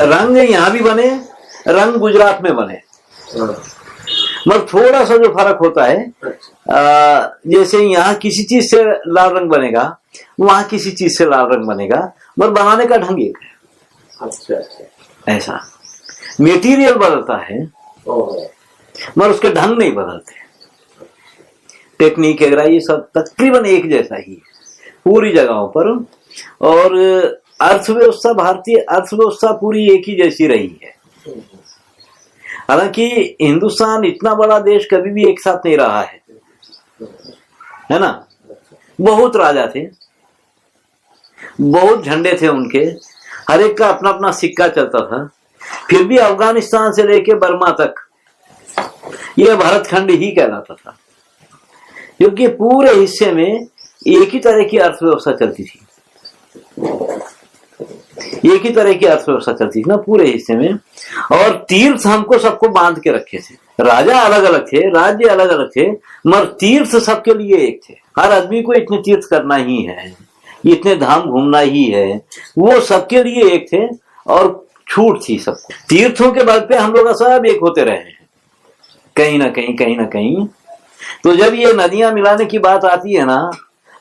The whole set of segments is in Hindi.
रंग यहाँ भी बने, रंग गुजरात में बने, मगर थोड़ा सा जो फर्क होता है, जैसे यहाँ किसी चीज से लाल रंग बनेगा, वहां किसी चीज से लाल रंग बनेगा, मगर बनाने का ढंग एक है। अच्छा। ऐसा मेटीरियल बदलता है मगर उसके ढंग नहीं बदलते, टेक्निक वगैरह ये सब तकरीबन एक जैसा ही है पूरी जगहों पर। और अर्थव्यवस्था, भारतीय अर्थव्यवस्था पूरी एक ही जैसी रही है। हालांकि हिंदुस्तान इतना बड़ा देश कभी भी एक साथ नहीं रहा है ना। बहुत राजा थे, बहुत झंडे थे उनके, हर एक का अपना अपना सिक्का चलता था। फिर भी अफगानिस्तान से लेके बर्मा तक यह भारतखंड ही कहलाता था, क्योंकि पूरे हिस्से में एक ही तरह की अर्थव्यवस्था चलती थी, एक ही तरह की अर्थव्यवस्था चलती थी ना पूरे हिस्से में। और तीर्थ हमको सबको बांध के रखे थे। राजा अलग अलग थे, राज्य अलग अलग थे, मगर तीर्थ सबके लिए एक थे। हर आदमी को इतने तीर्थ करना ही है, इतने धाम घूमना ही है, वो सबके लिए एक थे और छूट थी सबको। तीर्थों के बल पे हम लोग सब एक होते रहे हैं कहीं ना कहीं, कहीं ना कहीं। तो जब ये नदियां मिलाने की बात आती है ना,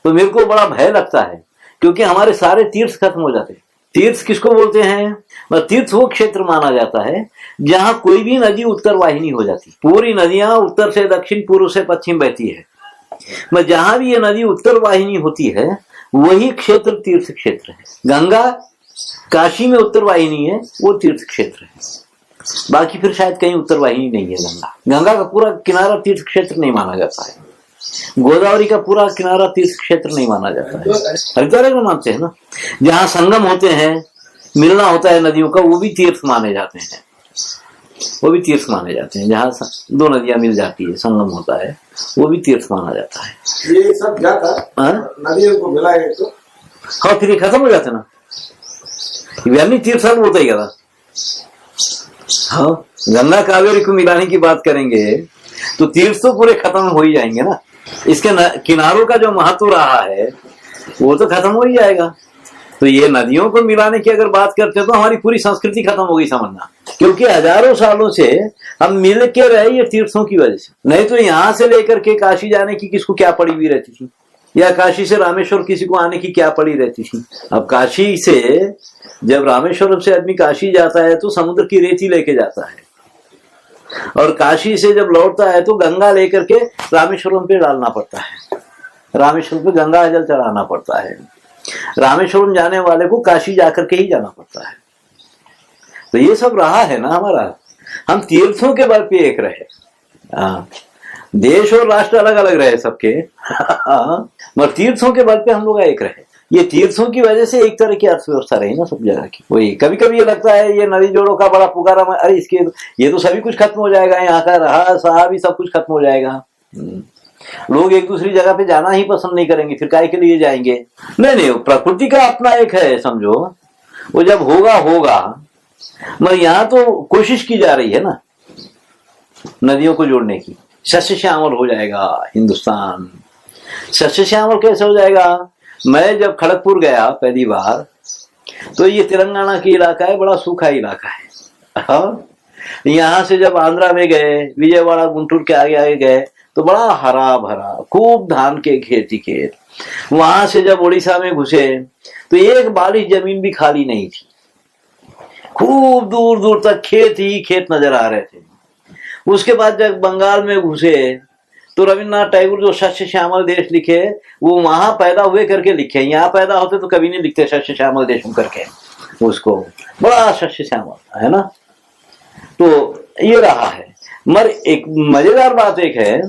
तो मेरे को बड़ा भय लगता है, क्योंकि हमारे सारे तीर्थ खत्म हो जाते हैं। तीर्थ किसको बोलते हैं? तीर्थ वो क्षेत्र माना जाता है जहां कोई भी नदी उत्तर वाहिनी हो जाती। पूरी नदियां उत्तर से दक्षिण, पूर्व से पश्चिम बहती है, मगर जहां भी ये नदी उत्तर वाहिनी होती है वही क्षेत्र तीर्थ क्षेत्र है। गंगा काशी में उत्तर वाहिनी है, वो तीर्थ क्षेत्र है। बाकी फिर शायद कहीं उत्तर वाहिनी नहीं है। गंगा का पूरा किनारा तीर्थ क्षेत्र नहीं माना जाता है। गोदावरी का पूरा किनारा तीर्थ क्षेत्र नहीं माना जाता है। हरिद्वार में मानते हैं ना, जहां संगम होते हैं, मिलना होता है नदियों का, वो भी तीर्थ माने जाते हैं, वो भी तीर्थ माने जाते हैं। जहां दो नदियां मिल जाती है, संगम होता है, वो भी तीर्थ माना जाता है। ये सब जाता नदियों को मिलाए तो हाँ, फिर ये खत्म हो जाते ना, तीर्थ सब होता ही क्या। हाँ, गंगा कावेरी को मिलाने की बात करेंगे तो तीर्थ तो पूरे खत्म हो ही जाएंगे ना। इसके किनारों का जो महत्व रहा है वो तो खत्म हो ही जाएगा। तो ये नदियों को मिलाने की अगर बात करते तो हमारी पूरी संस्कृति खत्म हो गई समझना, क्योंकि हजारों सालों से हम मिल के रहे ये तीर्थों की वजह से। नहीं तो यहाँ से लेकर के काशी जाने की किसको क्या पड़ी हुई रहती थी, या काशी से रामेश्वर किसी को आने की क्या पड़ी रहती थी। अब काशी से जब रामेश्वरम से आदमी काशी जाता है तो समुद्र की रेती लेके जाता है, और काशी से जब लौटता है तो गंगा लेकर के रामेश्वरम पे डालना पड़ता है, रामेश्वरम पे गंगा जल चढ़ाना पड़ता है। रामेश्वरम जाने वाले को काशी जाकर के ही जाना पड़ता है। तो ये सब रहा है ना हमारा। हम तीर्थों के बल पे एक रहे, देश और राष्ट्र अलग अलग रहे सबके मगर तीर्थों के बल पे हम लोग एक रहे। ये तीर्थों की वजह से एक तरह की अर्थव्यवस्था रही ना सब जगह की। वही कभी कभी ये लगता है ये नदी जोड़ों का बड़ा पुकारा, अरे इसके ये तो सभी कुछ खत्म हो जाएगा, यहाँ का रहा सहा भी सब कुछ खत्म हो जाएगा। लोग एक दूसरी जगह पे जाना ही पसंद नहीं करेंगे, फिर काय के लिए जाएंगे। नहीं, प्रकृति का अपना एक है, समझो वो जब होगा होगा। मगर यहाँ तो कोशिश की जा रही है ना नदियों को जोड़ने की। सस्य श्यामल हो जाएगा हिंदुस्तान। सस्य श्यामल कैसे हो जाएगा? मैं जब खड़गपुर गया पहली बार तो ये तेलंगाना की इलाका है, बड़ा सूखा इलाका है। हाँ, यहाँ से जब आंध्रा में गए, विजयवाड़ा गुंटूर के आगे आगे गए तो बड़ा हरा भरा, खूब धान के खेत ही खेत। वहां से जब उड़ीसा में घुसे तो एक बारिश जमीन भी खाली नहीं थी, खूब दूर दूर तक खेत ही खेत नजर आ रहे थे। उसके बाद जब बंगाल में घुसे तो रविन्द्रनाथ टैगोर जो सस्य श्यामल देश लिखे वो वहां पैदा हुए करके लिखे, यहाँ पैदा होते तो कभी नहीं लिखते सस्य श्यामल देश करके। उसको बड़ा सस्य श्यामल है ना। तो ये रहा है। मगर एक मजेदार बात एक है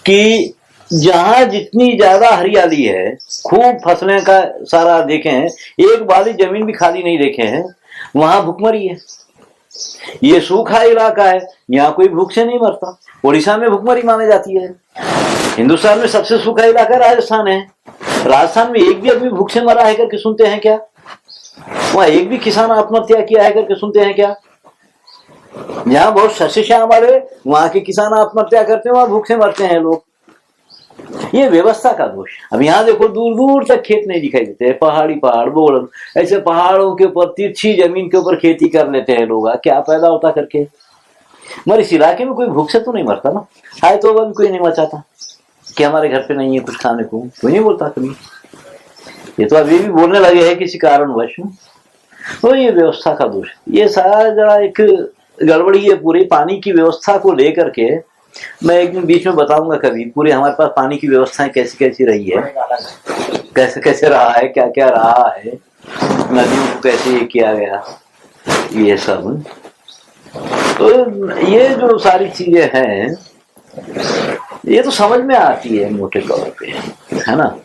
कि जहां जितनी ज्यादा हरियाली है, खूब फसलें का सारा देखे हैं, एक बाली जमीन भी खाली नहीं देखे हैं, वहां भुखमरी है। ये सूखा इलाका है, यहाँ कोई भूख से नहीं मरता। उड़ीसा में भुखमरी मानी जाती है। हिंदुस्तान में सबसे सूखा इलाका राजस्थान है। राजस्थान में एक भी आदमी भूख से मरा है करके सुनते हैं क्या? वहां एक भी किसान आत्महत्या किया है करके सुनते हैं क्या? जहां बहुत सस्य श्यामल है वहां के किसान आत्महत्या करते हैं, वहां भूख से मरते हैं लोग। ये व्यवस्था का दोष। अब यहाँ देखो दूर दूर तक खेत नहीं दिखाई देते, पहाड़ी पहाड़ बोल, ऐसे पहाड़ों के ऊपर तिरछी जमीन के ऊपर खेती कर लेते हैं लोग, क्या पैदा होता करके। मगर इस इलाके में कोई भूख से तो नहीं मरता ना, आए तो वह कोई नहीं मचाता कि हमारे घर पे नहीं है कुछ खाने को, कोई नहीं बोलता कभी। ये तो अभी भी बोलने लगे हैं किसी कारणवश, तो ये व्यवस्था का दोष। ये सारा जरा एक गड़बड़ी है पूरी पानी की व्यवस्था को लेकर के। मैं एक दिन बीच में बताऊंगा कभी पूरे हमारे पास पानी की व्यवस्थाएं कैसी कैसी रही है, कैसे कैसे रहा है, क्या क्या रहा है, नदियों को कैसे ये किया गया, ये सब। तो ये जो सारी चीजें हैं ये तो समझ में आती है मोटे तौर पे, है ना।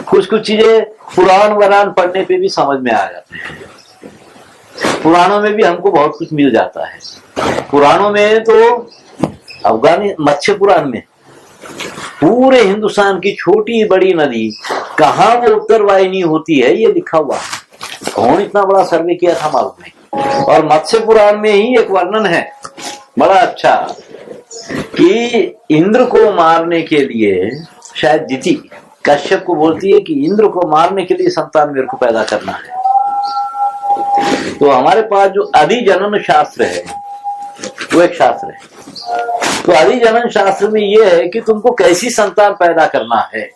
कुछ कुछ चीजें पुराण वरान पढ़ने पे भी समझ में आ जाते हैं। पुराणों में भी हमको बहुत कुछ मिल जाता है। पुराणों में तो अफगानी मत्स्य पुराण में पूरे हिंदुस्तान की छोटी बड़ी नदी कहाँ वो उत्तर वाहिनी होती है ये लिखा हुआ। कौन इतना बड़ा सर्वे किया था मालूम नहीं। और मत्स्य पुराण में ही एक वर्णन है बड़ा अच्छा कि इंद्र को मारने के लिए, शायद दिति कश्यप को बोलती है कि इंद्र को मारने के लिए संतान मेरे को पैदा करना है। तो हमारे पास जो अधिजनन शास्त्र है वो एक शास्त्र है। तो अधिजनन शास्त्र में ये है कि तुमको कैसी संतान पैदा करना है,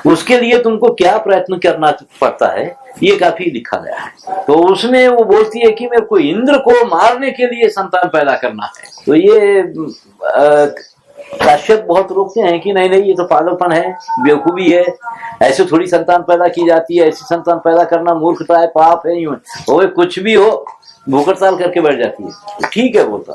उसके लिए तुमको क्या प्रयत्न करना पड़ता है, ये काफी लिखा गया है। तो उसमें वो बोलती है कि मेरे को इंद्र को मारने के लिए संतान पैदा करना है। तो ये काश्यप बहुत रोकते हैं कि नहीं नहीं ये तो पागलपन है, बेवकूफी है, ऐसे थोड़ी संतान पैदा की जाती है, ऐसी संतान पैदा करना मूर्खता है, पाप है, यूं है। कुछ भी हो भूख हड़ताल करके बैठ जाती है, ठीक है बोलता।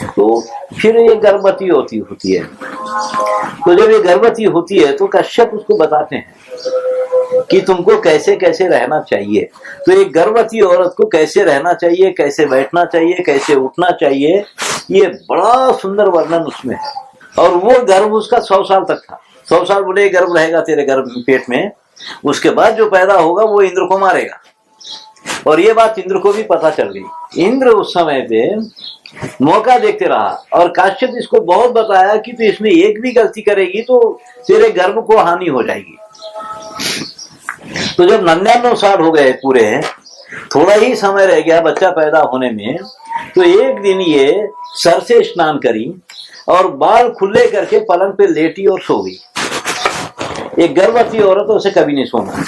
तो फिर ये गर्भवती होती है। तो जब ये गर्भवती होती है तो कश्यप उसको बताते हैं कि तुमको कैसे कैसे रहना चाहिए। तो एक गर्भवती औरत को कैसे रहना चाहिए, कैसे बैठना चाहिए, कैसे उठना चाहिए, ये बड़ा सुंदर वर्णन उसमें है। और वो गर्भ उसका 100 साल तक था। 100 साल बुढ़े गर्भ रहेगा तेरे गर्भ पेट में, उसके बाद जो पैदा होगा वो इंद्र को मारेगा। और ये बात इंद्र को भी पता चल गई। इंद्र उस समय पे मौका देखते रहा और काश्यप इसको बहुत बताया कि तू इसमें एक भी गलती करेगी तो तेरे गर्भ को हानि हो जाएगी। तो जब 99 साल हो गए पूरे, थोड़ा ही समय रह गया बच्चा पैदा होने में, तो एक दिन ये सर से स्नान करी और बाल खुले करके पलंग पे लेटी और सो गई। एक गर्भवती औरत उसे कभी नहीं सोना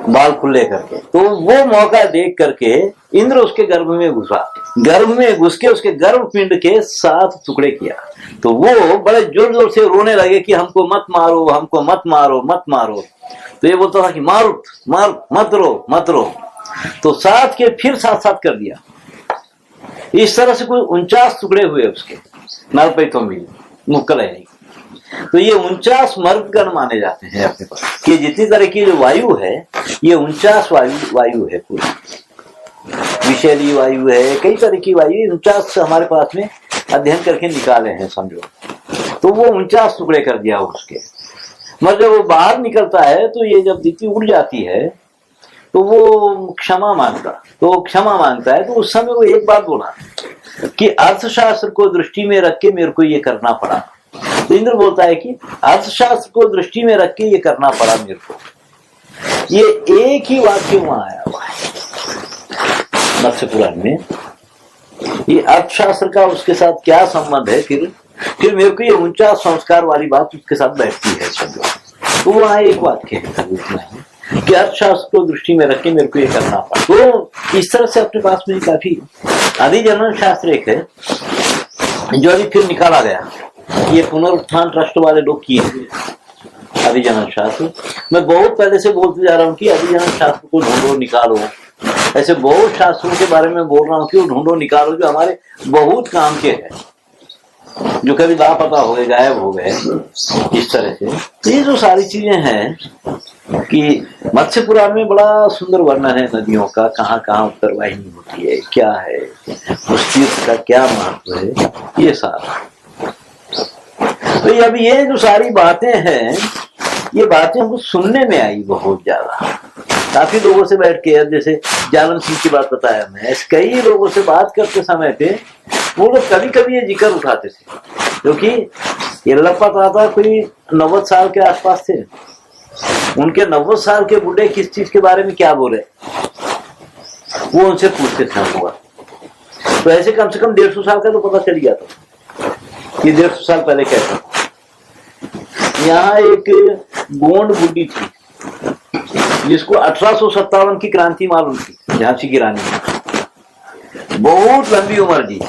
बाल खुले करके। तो वो मौका देख करके इंद्र उसके गर्भ में घुसा, गर्भ में घुस के उसके गर्भ पिंड के 7 टुकड़े किया। तो वो बड़े जोर जोर से रोने लगे कि हमको मत मारो, हमको मत मारो, मत मारो। तो ये बोलता था कि मारो मार, मत रो मत रो। तो 7 के फिर 7 कर दिया। इस तरह से कोई 49 टुकड़े हुए उसके नर पैतों में, मुक्कल है नहीं। तो ये 49 मर्दगण माने जाते हैं अपने पास कि जितनी तरह की जो वायु है ये 49 वायु है पूरी। विषैली वायु है, कई तरह की वायु 49 हमारे पास में अध्ययन करके निकाले हैं समझो। तो वो 49 टुकड़े कर दिया उसके। मगर जब वो बाहर निकलता है तो ये जब दिति उड़ जाती है तो वो क्षमा मांगता, तो क्षमा मांगता है। तो उस समय वो एक बात बोला कि अर्थशास्त्र को दृष्टि में रख के मेरे को ये करना पड़ा। तो इंद्र बोलता है कि अर्थशास्त्र को दृष्टि में रख के ये करना पड़ा मेरे को। ये एक ही वाक्य वहां आया हुआ है मत्स्य पुराण में। ये अर्थशास्त्र का उसके साथ क्या संबंध है, फिर मेरे को ये 49 संस्कार वाली बात उसके साथ बैठती है शब्द। तो वहां एक वाक्य है कि अर्थशास्त्र को दृष्टि में रख के मेरे को ये करना पड़ा। तो इस तरह से अपने पास में काफी अधिजनन शास्त्र एक है जो अभी फिर निकाला गया। ये पुनरुत्थान ट्रस्ट वाले लोग किए हैं अधिजनन शास्त्र। मैं बहुत पहले से बोलते जा रहा हूँ कि अधिजनन शास्त्र को ढूंढो निकालो। ऐसे बहुत शास्त्रों के बारे में बोल रहा हूँ कि वो ढूंढो निकालो जो हमारे बहुत काम के हैं, जो कभी लापता हो गए, गायब हो गए। इस तरह से ये जो सारी चीजें हैं कि मत्स्य पुराण में बड़ा सुंदर वर्णन है नदियों का, कहाँ कहाँ उत्तर वाहिनी होती है, क्या है उस तीर्थ का, क्या महत्व है, ये सारा। तो अब ये जो सारी बातें हैं, ये बातें हमको सुनने में आई बहुत ज्यादा। काफी लोगों से बैठ के, जैसे जालन सिंह की बात बताया मैं, कई लोगों से बात करते समय पे वो लोग कभी कभी ये जिक्र उठाते थे, क्योंकि ये लपता था कोई 90 साल के आसपास थे। उनके 90 साल के बूढ़े किस चीज के बारे में क्या बोले वो उनसे पूछते थे हम लोग। तो ऐसे कम से कम 150 साल का तो पता चल गया था कि 150 साल पहले कैसा था। यहाँ एक गोंड बुड्ढी थी जिसको 1857 की क्रांति मालूम थी, झांसी की रानी, बहुत लंबी उम्र जी।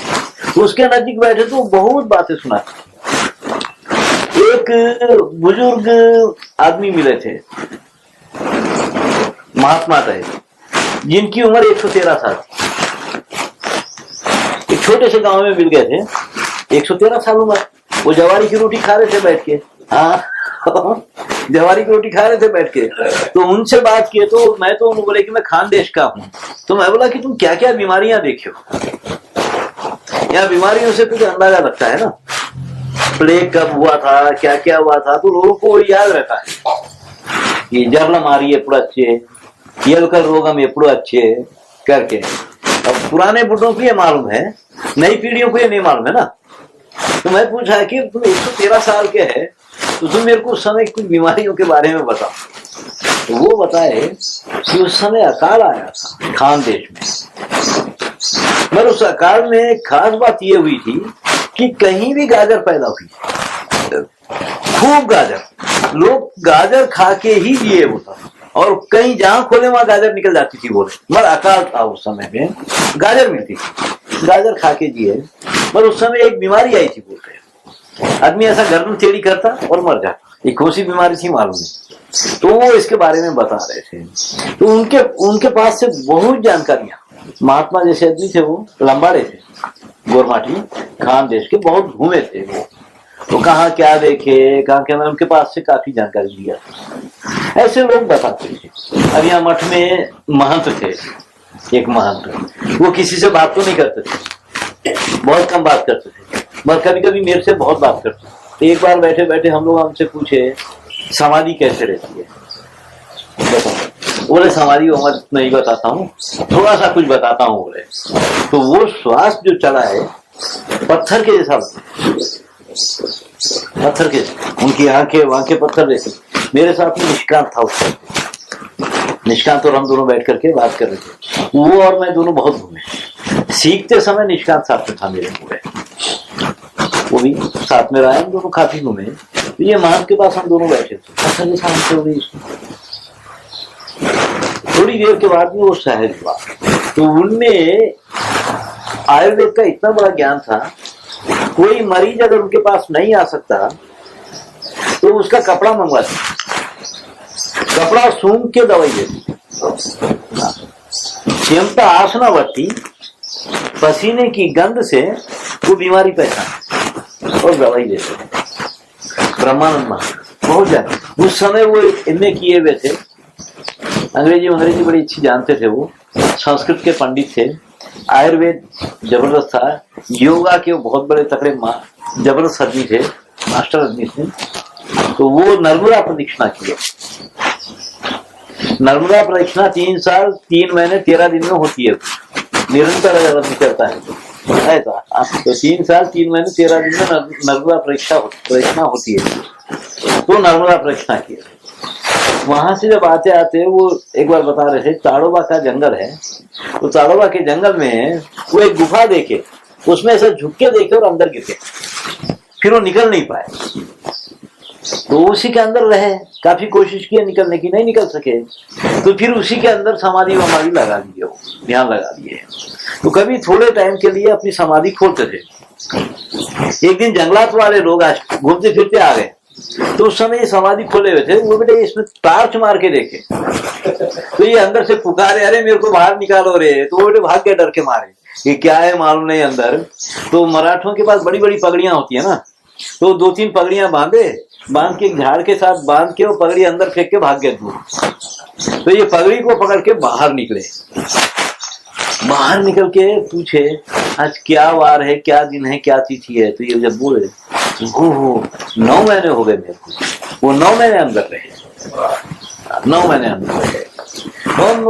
उसके नजदीक बैठे तो बहुत बातें सुनाती। एक बुजुर्ग आदमी मिले थे, महात्मा थे, जिनकी उम्र 113 साल थी। एक छोटे से गांव में मिल गए थे, 113 साल उम्र। वो जवारी की रोटी खा रहे थे बैठ के। हाँ जवारी की रोटी खा रहे थे बैठ के। तो उनसे बात किए तो मैं तो उन्होंने बोले कि मैं खानदेश का हूँ। तो मैं बोला कि तुम क्या क्या बीमारियां देखे हो। यहाँ बीमारियों से कुछ अंदाजा लगता है ना, प्लेग कब हुआ था, क्या क्या हुआ था, तो लोगों को याद रहता है कि जर्लम आ रही है एప్పుడు अच्छे, येलकल रोगम एప్పుడు अच्छे करके। अब पुराने बुढ़ों को ये मालूम है, नई पीढ़ियों को ये नहीं मालूम है ना। तो मैं पूछा कि तुम 113 साल के है तो तुम मेरे को उस समय कुछ बीमारियों के बारे में बताओ। तो वो बताए कि उस समय अकाल आया था खानदेश में। मगर उस अकाल में खास बात ये हुई थी कि कहीं भी गाजर पैदा हुई, खूब गाजर, लोग गाजर खा के ही जिए होता। और कहीं जहां खोले वहां गाजर निकल जाती थी बोले। मगर अकाल था उस समय में, गाजर मिलती थी, गाजर खा के जिए। मगर उस समय एक बीमारी आई थी बोलते, आदमी ऐसा गर्दन टेढ़ी करता और मर जाता। एक कौन सी बीमारी थी मालूम नहीं। तो वो इसके बारे में बता रहे थे। तो उनके पास से बहुत जानकारियां, महात्मा जैसे आदमी थे, वो लंबाड़े थे, गोरमाटी खानदेश के, बहुत घूमे थे वो। तो कहाँ क्या देखे, कहाँ क्या, उनके पास से काफी जानकारी लिया। ऐसे लोग बताते थे। अब यहाँ मठ में महंत थे, एक महंत, वो किसी से बात तो नहीं करते थे, बहुत कम बात करते थे, मगर कभी कभी मेरे से बहुत बात करते थे। एक बार बैठे बैठे हम लोग हमसे पूछे समाधि कैसे रहती है, बताओ। बोले समाधि उम्र नहीं बताता हूँ, थोड़ा सा कुछ बताता हूँ बोले। तो वो श्वास जो चला है पत्थर के जैसा, पत्थर के, उनकी आंखें पत्थर जैसे। मेरे साथ में निष्कांत था उस वक्त, निष्कांत और हम दोनों बैठ करके बात कर रहे थे। वो और मैं दोनों बहुत घूमे, सीखते समय निष्कांत साथ में था मेरे पूरे, वो भी साथ में रहा, हम दोनों काफी घूमे। तो ये महान के पास हम दोनों बैठे थे, पत्थर के सामने हो गई। थोड़ी देर के बाद में वो सहज हुआ। तो उनमें आयुर्वेद का इतना बड़ा ज्ञान था, कोई मरीज अगर उनके पास नहीं आ सकता तो उसका कपड़ा मंगवाते, कपड़ा सूंघ के दवाई देती। क्षमता आसनावती, पसीने की गंध से वो बीमारी पहचान और दवाई देते। ब्रह्मानंद महाराज बहुत जाने, उस समय वो इनमें किए हुए थे, अंग्रेजी बड़ी अच्छी जानते थे। वो संस्कृत के पंडित थे, आयुर्वेद जबरदस्त था, योगा के वो बहुत बड़े तकड़े जबरदस्त आदमी थे, मास्टर आदमी थे। तो वो नर्मदा प्रदक्षिणा किए। नर्मदा प्रदक्षिणा 3 साल 3 महीने 13 दिन में होती है, निरंतर अगर आदमी करता है ऐसा। तो 3 साल 3 महीने 13 दिन में नर्मदा प्रदक्षिणा होती है। तो नर्मदा प्रदक्षिणा किए। वहां से जब आते आते वो एक बार बता रहे थे, ताड़ोबा का जंगल है, तो ताड़ोबा के जंगल में वो एक गुफा देखे, उसमें ऐसा झुक के देखे और अंदर गिर गए, फिर वो निकल नहीं पाए। तो उसी के अंदर रहे, काफी कोशिश की निकलने की, नहीं निकल सके। तो फिर उसी के अंदर समाधि वमाधि लगा दिए, ध्यान लगा दिए। तो कभी थोड़े टाइम के लिए अपनी समाधि खोलते थे। एक दिन जंगलात वाले लोग आज घूमते फिरते आ गए, तो उस समय ये समाधि खोले हुए थे। वो बेटे इसमें टार्च मार के देखे, तो ये अंदर से पुकारे, अरे मेरे को बाहर निकालो रे। तो वो बेटे भाग के डर के मारे, ये क्या है मालूम नहीं अंदर। तो मराठों के पास बड़ी बड़ी पगड़ियां होती है ना, तो 2-3 पगड़ियां बांध के झाड़ के साथ बांध के वो पगड़ी अंदर फेंक के भाग गए दूर। तो ये पगड़ी को पकड़ के बाहर निकले, बाहर निकल के पूछे आज क्या वार है, क्या दिन है, क्या तिथि है। तो ये जब बोले, ओहो 9 महीने हो गए मेरे को। वो 9 महीने अंदर रहे, 9 महीने अंदर रहे।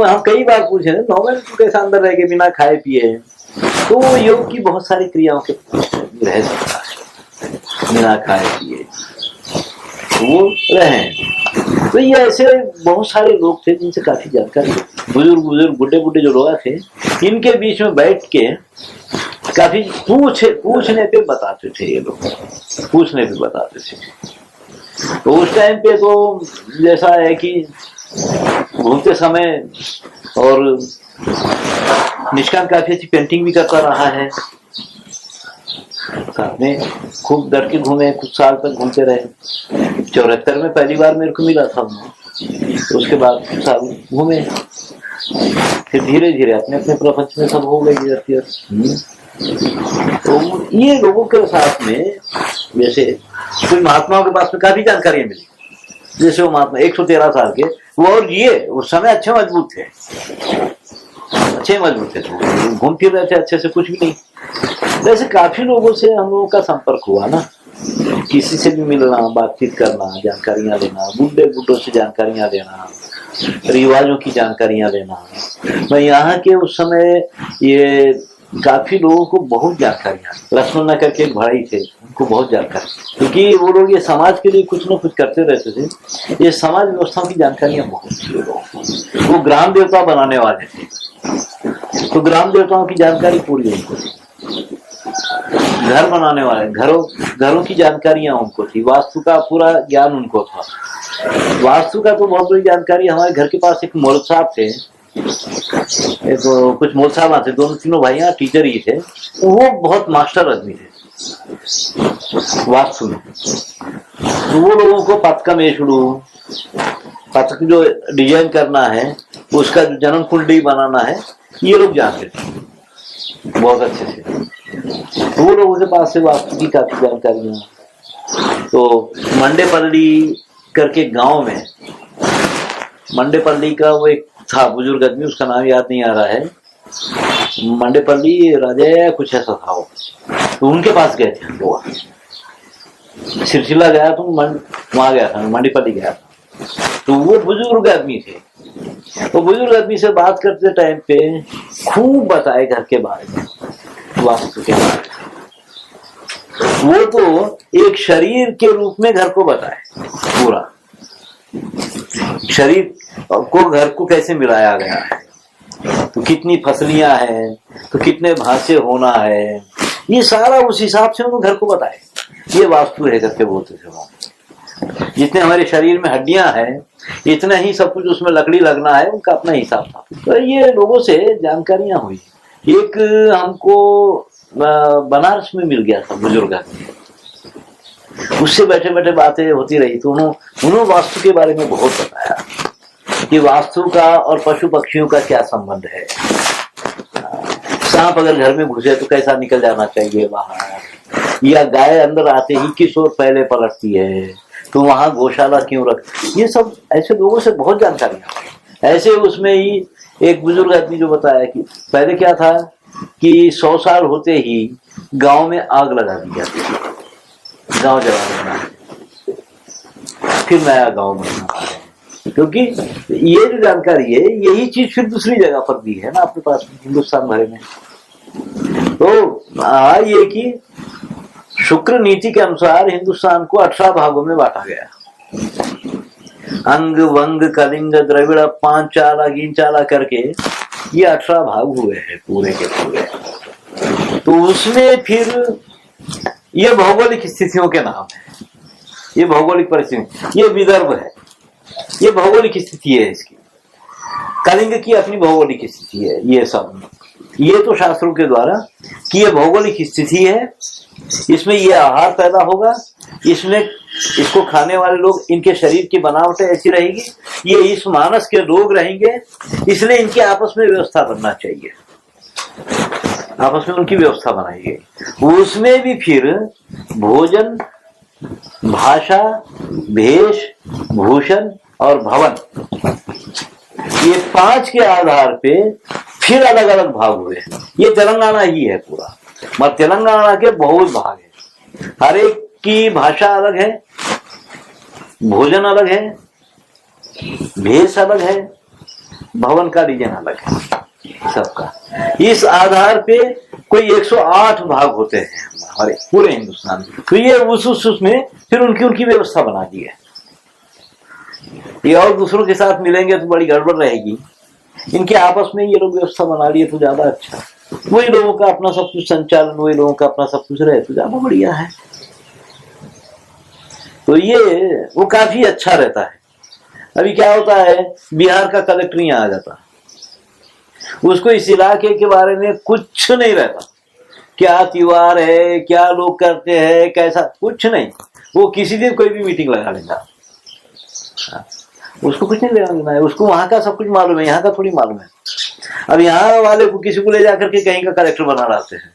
हम कई बार पूछे 9 महीने तो कैसा अंदर रह के बिना खाए पिए। तो वो योग की बहुत सारी क्रियाओं के रह सकता है बिना खाए पिए। वो रहे। तो ये ऐसे बहुत सारे लोग थे जिनसे काफी जानकारी, बुजुर्ग बुढ़े जो लोग थे, इनके बीच में बैठ के काफी पूछने पे बताते थे। ये लोग पूछने पे बताते थे। तो उस टाइम पे तो जैसा है कि घूमते समय, और निष्कांत काफी अच्छी पेंटिंग भी करता रहा है, साथ में खूब डट के घूमे, कुछ साल तक घूमते रहे। 74 में पहली बार मेरे को मिला था उन्हें, तो उसके बाद कुछ साल घूमे, फिर धीरे धीरे अपने अपने प्रपंच में सब हो गई। तो ये लोगों के साथ में जैसे कुछ महात्माओं के पास में काफी जानकारियां मिली। जैसे वो महात्मा 113 साल के, वो और ये उस समय अच्छे मजबूत थे, तो घूम फिर रहे थे अच्छे से, कुछ भी नहीं। वैसे काफी लोगों से हम लोगों का संपर्क हुआ ना, किसी से भी मिलना, बातचीत करना, जानकारियां लेना, बुढ़ों से जानकारियां लेना, रिवाजों की जानकारियां लेना। मैं यहाँ के उस समय ये काफी लोगों को बहुत जानकारियां, लक्ष्मण नगर के एक भाई थे, उनको बहुत जानकारी, क्योंकि वो लोग ये समाज के लिए कुछ न कुछ करते रहते थे। ये समाज व्यवस्था की जानकारियां बहुत थी। वो ग्राम देवता बनाने वाले थे, तो ग्राम देवताओं की जानकारी पूरी उनको थी। घर बनाने वाले, घरों की जानकारियां उनको थी। वास्तु का पूरा ज्ञान उनको था। वास्तु का तो बहुत बड़ी जानकारी। हमारे घर के पास एक मौलवी साहब थे, तो कुछ मौलवी साहब आते, दोनों तीनों भाई यहाँ टीचर ही थे। वो बहुत मास्टर आदमी थे वास्तु में। तो वो लोगों को पतका मेषुड़ू, पतक जो डिजाइन करना है, उसका जो जन्म कुंडली बनाना है, ये लोग जानते थे बहुत अच्छे से। तो वो लोगों के पास से वास्तु की काफी जानकारियां। तो मंडेपल्ली करके गांव में, मंडेपल्ली का वो एक था बुजुर्ग आदमी, उसका नाम याद नहीं आ रहा है, मंडेपल्ली राजा या कुछ ऐसा था वो। तो उनके पास गए थे हम लोग, सिलसिला गया तो वहां गया था, मंडेपल्ली गया था। तो वो बुजुर्ग आदमी थे। तो बुजुर्ग आदमी से बात करते टाइम पे खूब बताए घर के बारे में, वास्तु के बारे में। वो तो एक शरीर के रूप में घर को बताए, पूरा शरीर को, घर को कैसे मिलाया गया है, तो कितनी फसलियां हैं, तो कितने भाषे होना है, ये सारा उस हिसाब से उन्होंने घर को बताए। ये वास्तु है करके बोलते थे वो। जितने हमारे शरीर में हड्डियां हैं, इतना ही सब कुछ उसमें लकड़ी लगना है, उनका अपना हिसाब था। तो ये लोगों से जानकारियां हुई। एक हमको बनारस में मिल गया था बुजुर्ग, उससे बैठे बैठे बातें होती रही। तो उन्होंने वास्तु के बारे में बहुत बताया कि वास्तु का और पशु पक्षियों का क्या संबंध है। सांप अगर घर में घुसे तो कैसा निकल जाना चाहिए बाहर, या गाय अंदर आते ही किस ओर पहले पलटती है, तो वहां गौशाला क्यों रख, ये सब ऐसे लोगों से बहुत जानकारियां। ऐसे उसमें ही एक बुजुर्ग आदमी जो बताया कि पहले क्या था कि 100 साल होते ही गांव में आग लगा दी जाती थी, गांव जला देना, फिर नया गांव बनना। क्योंकि ये जो जानकारी है, यही चीज फिर दूसरी जगह पर भी है ना अपने पास हिंदुस्तान भर में। तो ये कि शुक्र नीति के अनुसार हिंदुस्तान को 18 भागों में बांटा गया। अंग वंग कलिंग द्रविड़ पांचाला गिंचाला करके ये 18 भाग हुए हैं पूरे के पूरे। तो उसमें फिर ये भौगोलिक स्थितियों के नाम है, ये भौगोलिक परिस्थिति, ये विदर्भ है, ये भौगोलिक स्थिति है इसकी। कलिंग की अपनी भौगोलिक स्थिति है। ये सब ये तो शास्त्रों के द्वारा कि ये भौगोलिक स्थिति है, इसमें ये आहार पैदा होगा, इसमें इसको खाने वाले लोग, इनके शरीर की बनावट ऐसी रहेगी, ये इस मानस के लोग रहेंगे, इसलिए इनके आपस में व्यवस्था बनना चाहिए, आपस में उनकी व्यवस्था बनाई गई। उसमें भी फिर भोजन, भाषा, भेष, भूषण और भवन, ये 5 के आधार पे फिर अलग अलग भाग हुए। ये तेलंगाना ही है पूरा, मगर तेलंगाना के बहुत भाग है। हर एक की भाषा अलग है, भोजन अलग है, भेष अलग है, भवन का डिजाइन अलग है सबका। इस आधार पे कोई 108 भाग होते हैं हमारे पूरे हिंदुस्तान में। तो ये उसमें फिर उनकी व्यवस्था बना दी है। ये और दूसरों के साथ मिलेंगे तो बड़ी गड़बड़ रहेगी। इनके आपस में ये लोग व्यवस्था बना लिए तो ज्यादा अच्छा, वही लोगों का अपना सब कुछ संचालन, वही लोगों का अपना सब कुछ रहे तो ज्यादा बढ़िया है। तो ये वो काफी अच्छा रहता है। अभी क्या होता है, बिहार का कलेक्टर यहाँ आ जाता, उसको इस इलाके के बारे में कुछ नहीं रहता, क्या त्योहार है, क्या लोग करते हैं, कैसा, कुछ नहीं। वो किसी दिन कोई भी मीटिंग लगा लेगा, उसको कुछ नहीं लेना देना है, उसको वहां का सब कुछ मालूम है, यहाँ का थोड़ी मालूम है। अब यहाँ वाले को किसी को ले जाकर के कहीं का कलेक्टर बना डालते हैं,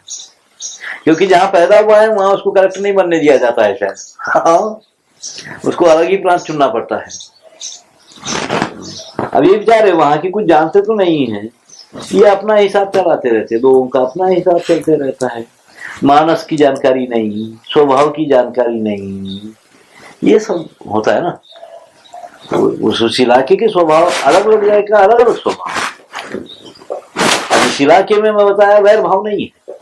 क्योंकि जहाँ पैदा हुआ है वहां उसको कलेक्टर नहीं बनने दिया जाता है शायद। हाँ, उसको अलग ही प्रांत चुनना पड़ता है। अब ये बेचारे वहां की कुछ जानते तो नहीं है, ये अपना हिसाब चलाते रहते, लोगों का अपना हिसाब चलते रहता है, मानस की जानकारी नहीं, स्वभाव की जानकारी नहीं, ये सब होता है ना। तो उस इलाके के स्वभाव अलग अलग जाएगा, अलग अलग स्वभाव। अब इस इलाके में मैं बताया वैर भाव नहीं है,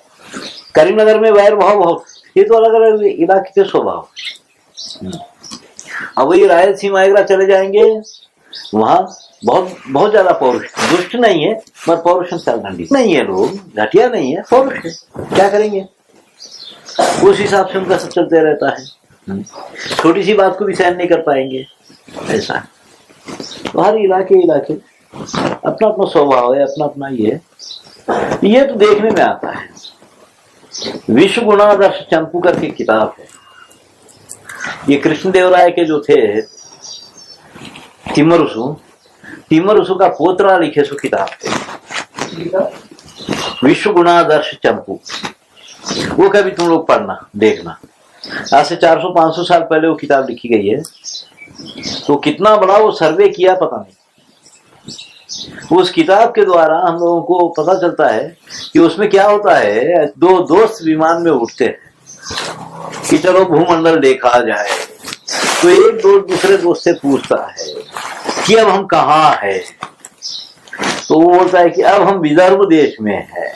करीमनगर में वैर भाव बहुत, ये तो अलग अलग इलाके के स्वभाव। अब वही रायलसीमा आगरा चले जाएंगे, वहां बहुत बहुत ज्यादा पौरुष, दुष्ट नहीं है पर पौरुषशाली नहीं है, लोग घटिया नहीं है, पौरुष है। क्या करेंगे, उस हिसाब से उनका सब चलते रहता है। छोटी सी बात को भी सहन नहीं कर पाएंगे, ऐसा। तो हर इलाके अपना अपना स्वभाव है, अपना अपना ये तो देखने में आता है। विश्व गुणादर्श चंपू करके किताब है, ये कृष्णदेवराय के जो थे तिम्मरुसु का पोतरा लिखे सो किताब थे, विश्व गुणादर्श चंपू। वो कभी तुम लोग पढ़ना देखना, आज से 400-500 साल पहले वो किताब लिखी गई है। तो कितना बड़ा वो सर्वे किया पता नहीं। उस किताब के द्वारा हम लोगों को पता चलता है कि उसमें क्या होता है, दो दोस्त विमान में उठते हैं कि चलो भूमंडल देखा जाए, तो एक दोस्त दूसरे दोस्त से पूछता है कि अब हम कहाँ है, तो वो बोलता है कि अब हम विदर्भ देश में है।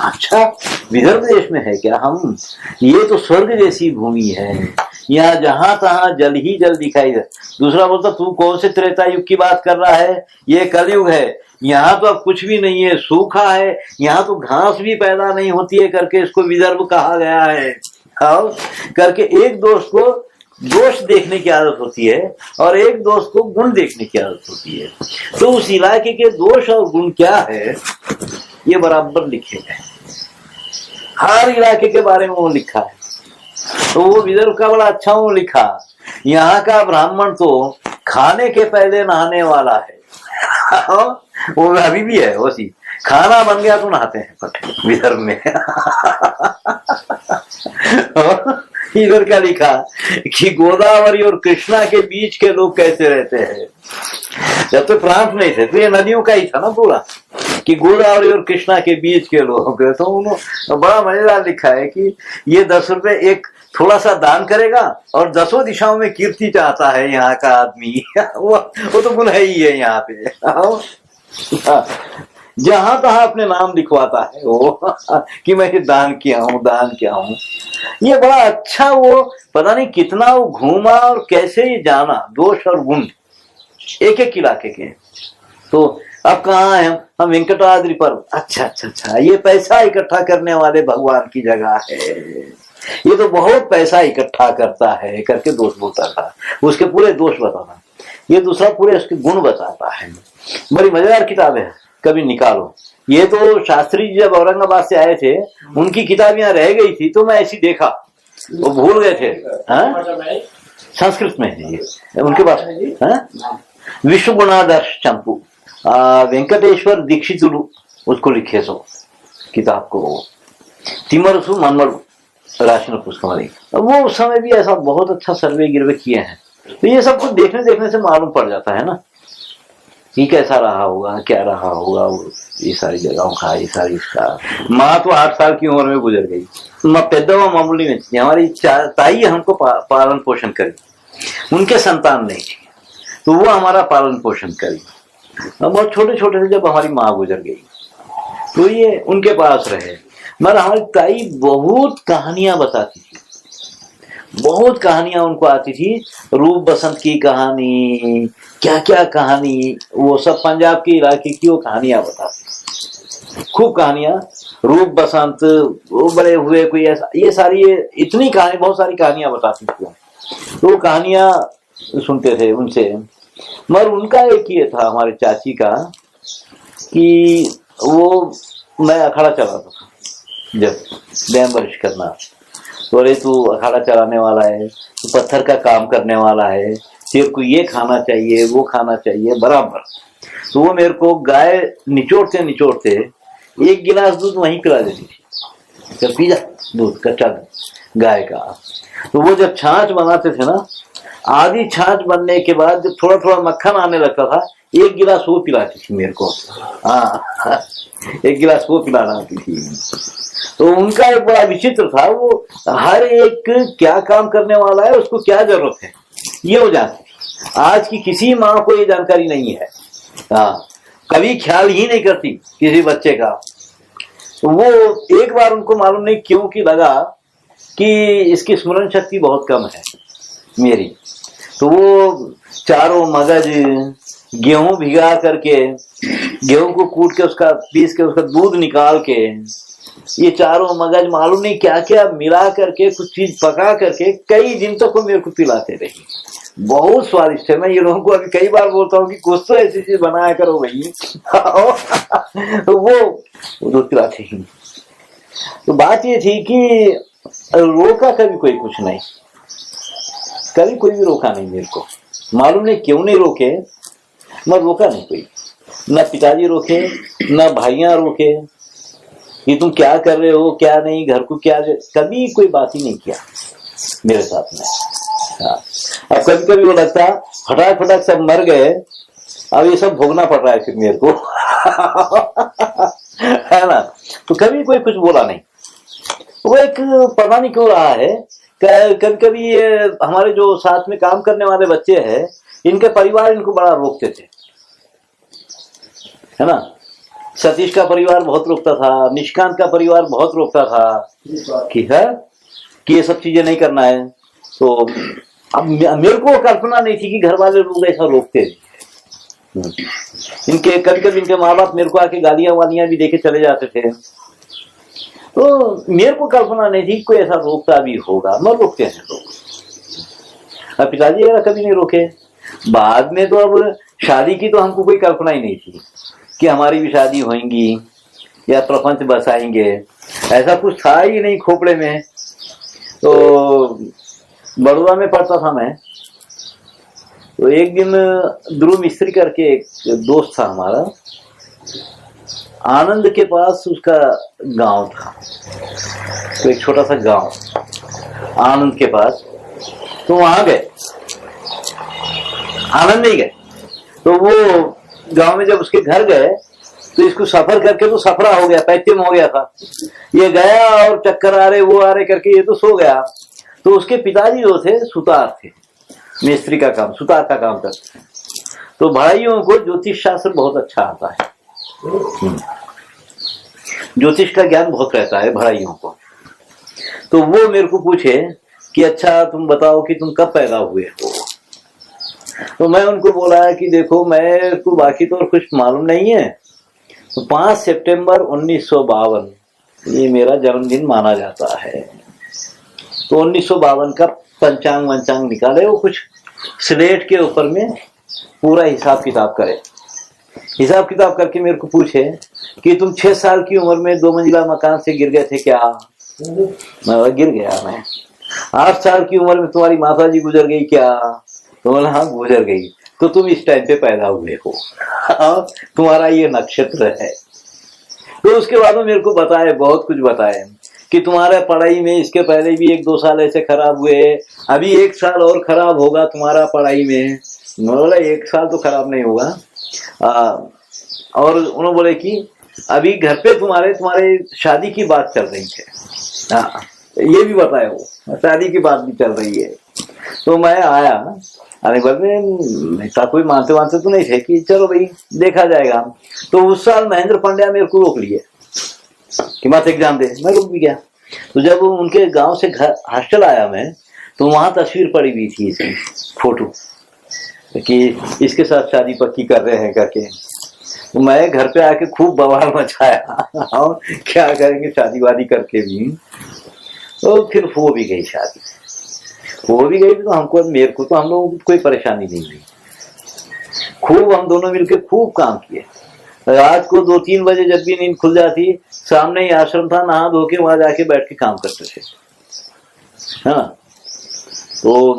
अच्छा, विदर्भ देश में है क्या हम? ये तो स्वर्ग जैसी भूमि है, यहाँ जहां तहां जल ही जल दिखाई दे। दूसरा बोलता तू कौन से त्रेता युग की बात कर रहा है, ये कलयुग है, यहाँ तो अब कुछ भी नहीं है, सूखा है, यहाँ तो घास भी पैदा नहीं होती है, करके इसको विदर्भ कहा गया है। और करके एक दोस्त को दोष देखने की आदत होती है और एक दोस्त को गुण देखने की आदत होती है। तो उस इलाके के दोष और गुण क्या है ये बराबर लिखे गए, हर इलाके के बारे में वो लिखा है। तो वो विदर्भ का बड़ा अच्छा वो लिखा, यहाँ का ब्राह्मण तो खाने के पहले नहाने वाला है। वो अभी भी है वैसी, खाना बन गया तो नहाते हैं पटे विदर्भ में। इधर क्या लिखा कि गोदावरी और कृष्णा के बीच के लोग कैसे रहते हैं। जब तो प्रांत नहीं थे तो ये नदियों का ही था ना पूरा, कि गोदावरी और कृष्णा के बीच के लोग। तो उन्होंने बड़ा मजेदार लिखा है कि ये 10 रुपए एक थोड़ा सा दान करेगा और 10 दिशाओं में कीर्ति चाहता है यहाँ का आदमी। वो तो गुण है ही है यहाँ पे, जहां तहां अपने नाम लिखवाता है वो कि मैं दान किया हूँ। ये बड़ा अच्छा, वो पता नहीं कितना वो घूमा और कैसे ये जाना दोष और गुण एक एक इलाके के। तो अब कहाँ है हम वेंकटाद्रि पर, अच्छा, ये पैसा इकट्ठा करने वाले भगवान की जगह है, ये तो बहुत पैसा इकट्ठा करता है करके दोष बोलता था, उसके पूरे दोष बताता। ये दूसरा पूरे उसके गुण बताता है। बड़ी मजेदार किताब है, कभी निकालो। ये तो शास्त्री जी जब औरंगाबाद से आए थे, उनकी किताब यहाँ रह गई थी, तो मैं ऐसी देखा, वो भूल गए थे। संस्कृत में है ये उनके पास है, विश्व गुणादर्श चंपू, वेंकटेश्वर दीक्षितुलु उसको लिखे सो किताब को, तिम्मरुसु मनमरु राशन पुष्कमरी। वो उस समय भी ऐसा बहुत अच्छा सर्वे गिरवे किए हैं। तो ये सब कुछ देखने से मालूम पड़ जाता है ना कि कैसा रहा होगा, क्या रहा होगा। ये सारी जगहों का, ये सारी इसका। माँ तो 8 साल की उम्र में गुजर गई, पेदवा मामूली में थी। हमारी ताई हमको पालन पोषण करी, उनके संतान नहीं थी, तो वो हमारा पालन पोषण करी। बहुत छोटे थे जब हमारी माँ गुजर गई, तो ये उनके पास रहे। मगर हमारी ताई बहुत कहानियां बताती थी, बहुत कहानियां उनको आती थी, रूप बसंत की कहानी, क्या क्या कहानी, वो सब पंजाब के इलाके की वो कहानियां बताती, खूब कहानियां, रूप बसंत, वो बड़े हुए कोई ऐसा, ये सारी इतनी कहानी, बहुत सारी कहानियां बताती थी। तो वो कहानियां सुनते थे उनसे। मगर उनका एक ये था हमारे चाची का कि वो मैं अखाड़ा चलाता था जब डैम वर्ष करना, तो अरे तू अखाड़ा चलाने वाला है, तू पत्थर का काम करने वाला है, तेरे को ये खाना चाहिए वो खाना चाहिए बराबर। तो वो मेरे को गाय निचोड़ते निचोड़ते एक गिलास दूध वहीं पिला देती थी, जब पी जा दूध, कच्चा दूध गाय का। तो वो जब छाछ बनाते थे ना, आधी छाछ बनने के बाद जब थोड़ा थोड़ा मक्खन आने लगता था, एक गिलास वो पिलाती थी मेरे को। हाँ, एक गिलास वो पिलाना आती थी। तो उनका एक बड़ा विचित्र था, वो हर एक क्या काम करने वाला है, उसको क्या जरूरत है, ये हो जाती थी। आज की किसी माँ को ये जानकारी नहीं है। हाँ, कभी ख्याल ही नहीं करती किसी बच्चे का। तो वो एक बार उनको मालूम नहीं क्यों कि लगा कि इसकी स्मरण शक्ति बहुत कम है मेरी। तो वो चारों मगज गेहूं भिगा करके, गेहूं को कूट के उसका पीस के उसका दूध निकाल के, ये चारों मगज मालूम नहीं क्या क्या मिला करके कुछ चीज पका करके कई दिन तक वो मेरे को पिलाते रही। बहुत स्वादिष्ट है। मैं ये लोगों को अभी कई बार बोलता हूँ कि कुछ तो ऐसी चीज बनाया करो भाई। तो वो दूध पिलाते ही। तो बात ये थी कि रोका कभी कोई कुछ नहीं, कभी कोई भी रोका नहीं मेरे को, मालूम नहीं क्यों नहीं रोके, मगर रोका नहीं कोई, न पिताजी रोके न भाइयां रोके कि तुम क्या कर रहे हो क्या नहीं, घर को क्या, कभी कोई बात ही नहीं किया मेरे साथ में। हाँ, अब कभी कभी वो लगता फटाक फटाक सब मर गए, अब ये सब भोगना पड़ रहा है फिर मेरे को। है ना। तो कभी कोई कुछ बोला नहीं। वो एक पता नहीं क्यों रहा है, कभी कभी ये हमारे जो साथ में काम करने वाले बच्चे हैं, इनके परिवार इनको बड़ा रोकते थे, है ना। सतीश का परिवार बहुत रोकता था, निष्कांत का परिवार बहुत रोकता था कि है कि ये सब चीजें नहीं करना है। तो अब मेरे को कल्पना नहीं थी कि घर वाले लोग ऐसा रोकते थे। इनके कभी कभी इनके माँ बाप मेरे को आके गालियां वालियां भी देके चले जाते थे। तो मेरे को कल्पना नहीं थी कोई ऐसा रोकता भी होगा, मगर रोकते हैं लोग। अब पिताजी वगैरह कभी नहीं रोके। बाद में तो अब शादी की तो हमको कोई कल्पना ही नहीं थी कि हमारी भी शादी होंगी या प्रपंच बसाएंगे, ऐसा कुछ था ही नहीं खोपड़े में। तो बड़ौदा में पढ़ता था मैं, तो एक दिन ध्रुव मिस्त्री करके एक दोस्त था हमारा, आनंद के पास उसका गांव था, तो एक छोटा सा गांव आनंद के पास, तो वहां गए, आनंद नहीं गए। तो वो गांव में जब उसके घर गए तो इसको सफर करके तो सफरा हो गया, पैत्यम हो गया था। ये गया और चक्कर आ रहे वो आ रहे करके ये तो सो गया। तो उसके पिताजी जो थे सुतार थे, मिस्त्री का काम, सुतार का काम करते थे। तो भाइयों को ज्योतिष शास्त्र बहुत अच्छा आता है, ज्योतिष का ज्ञान बहुत रहता है भाइयों को। तो वो मेरे को पूछे कि अच्छा तुम बताओ कि तुम कब पैदा हुए हो। तो मैं उनको बोला कि देखो मैं को बाकी तो और कुछ मालूम नहीं है, तो 5 सितंबर 1952 ये मेरा जन्मदिन माना जाता है। तो 1952 का पंचांग वंचांग निकाले, वो कुछ स्लेट के ऊपर में पूरा हिसाब किताब करे, हिसाब किताब करके मेरे को पूछे कि तुम 6 साल की उम्र में 2 मंजिला मकान से गिर गए थे क्या। मैं गिर गया। मैं 8 साल की उम्र में तुम्हारी माता जी गुजर गई क्या, तो बोला हाँ गुजर गई। तो तुम इस टाइम पे पैदा हुए हो, तुम्हारा ये नक्षत्र है। तो उसके बाद में मेरे को बताए, बहुत कुछ बताए कि तुम्हारा पढ़ाई में इसके पहले भी 1-2 साल ऐसे खराब हुए, अभी 1 साल और खराब होगा तुम्हारा पढ़ाई में। मैं बोला 1 साल तो खराब नहीं होगा। और उन्होंने बोले कि अभी घर पे तुम्हारे शादी की बात चल रही है। हाँ, ये भी बताया, वो शादी की बात भी चल रही है। तो मैं आया, अरे में कोई मानते तो नहीं थे कि चलो भाई देखा जाएगा। तो उस साल महेंद्र पांड्या मेरे को रोक लिए कि मत एग्जाम दे, मैं रुक भी गया। तो जब उनके गांव से घर हॉस्टल आया मैं, तो वहां तस्वीर पड़ी हुई थी इसकी, फोटो, कि इसके साथ शादी पक्की कर रहे हैं करके। तो मैं घर पे आके खूब बवाल मचाया और क्या करेंगे शादी वादी करके भी। तो फिर हो भी गई शादी, हो भी गई तो हमको, मेरे को तो, हम लोगों को कोई परेशानी नहीं हुई। खूब हम दोनों मिलकर खूब काम किए। रात को 2-3 बजे जब भी नींद खुल जाती, सामने ही आश्रम था, नहा धो के वहां जाके बैठ के काम करते थे। हाँ, तो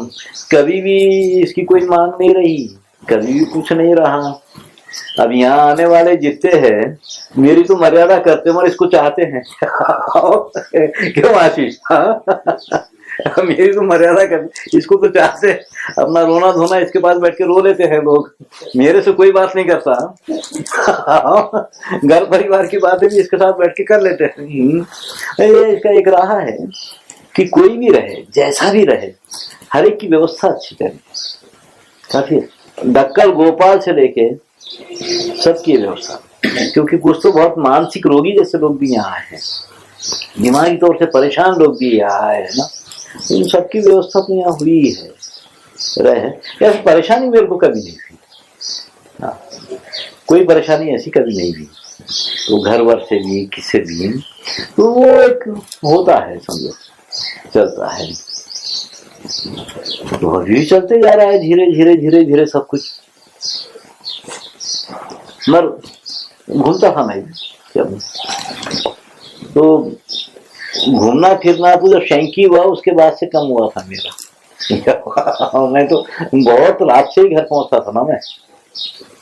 कभी भी इसकी कोई मांग नहीं रही, कभी भी कुछ नहीं रहा। अब यहाँ आने वाले जितने हैं मेरी तो मर्यादा करते मगर इसको चाहते हैं क्यों आशीष? मेरी तो मर्यादा करते, इसको तो चाहते हैं। अपना रोना धोना इसके पास बैठ के रो लेते हैं लोग, मेरे से कोई बात नहीं करता। घर परिवार की बातें भी इसके साथ बैठ के कर लेते हैं। ये इसका एक राह है कि कोई भी रहे, जैसा भी रहे, हर एक की व्यवस्था अच्छी करें। काफी डक्कल गोपाल से लेके सबकी व्यवस्था, क्योंकि कुछ तो बहुत मानसिक रोगी जैसे लोग भी यहाँ आए हैं, दिमागी तौर से परेशान लोग भी यहाँ आए हैं ना, इन सबकी व्यवस्था तो यहाँ हुई है रहे। ऐसी परेशानी मेरे को कभी नहीं हुई। हाँ, कोई परेशानी ऐसी कभी नहीं हुई। तो घर वर से भी किसी भी, तो वो एक होता है, समझो, चलता है। तो अभी चलते जा रहा है धीरे धीरे धीरे धीरे सब कुछ। मर घूमता था मैं जब, तो घूमना फिरना तो जब शैंकी हुआ उसके बाद से कम हुआ था मेरा। मैं तो बहुत रात से ही घर पहुंचता था ना मैं।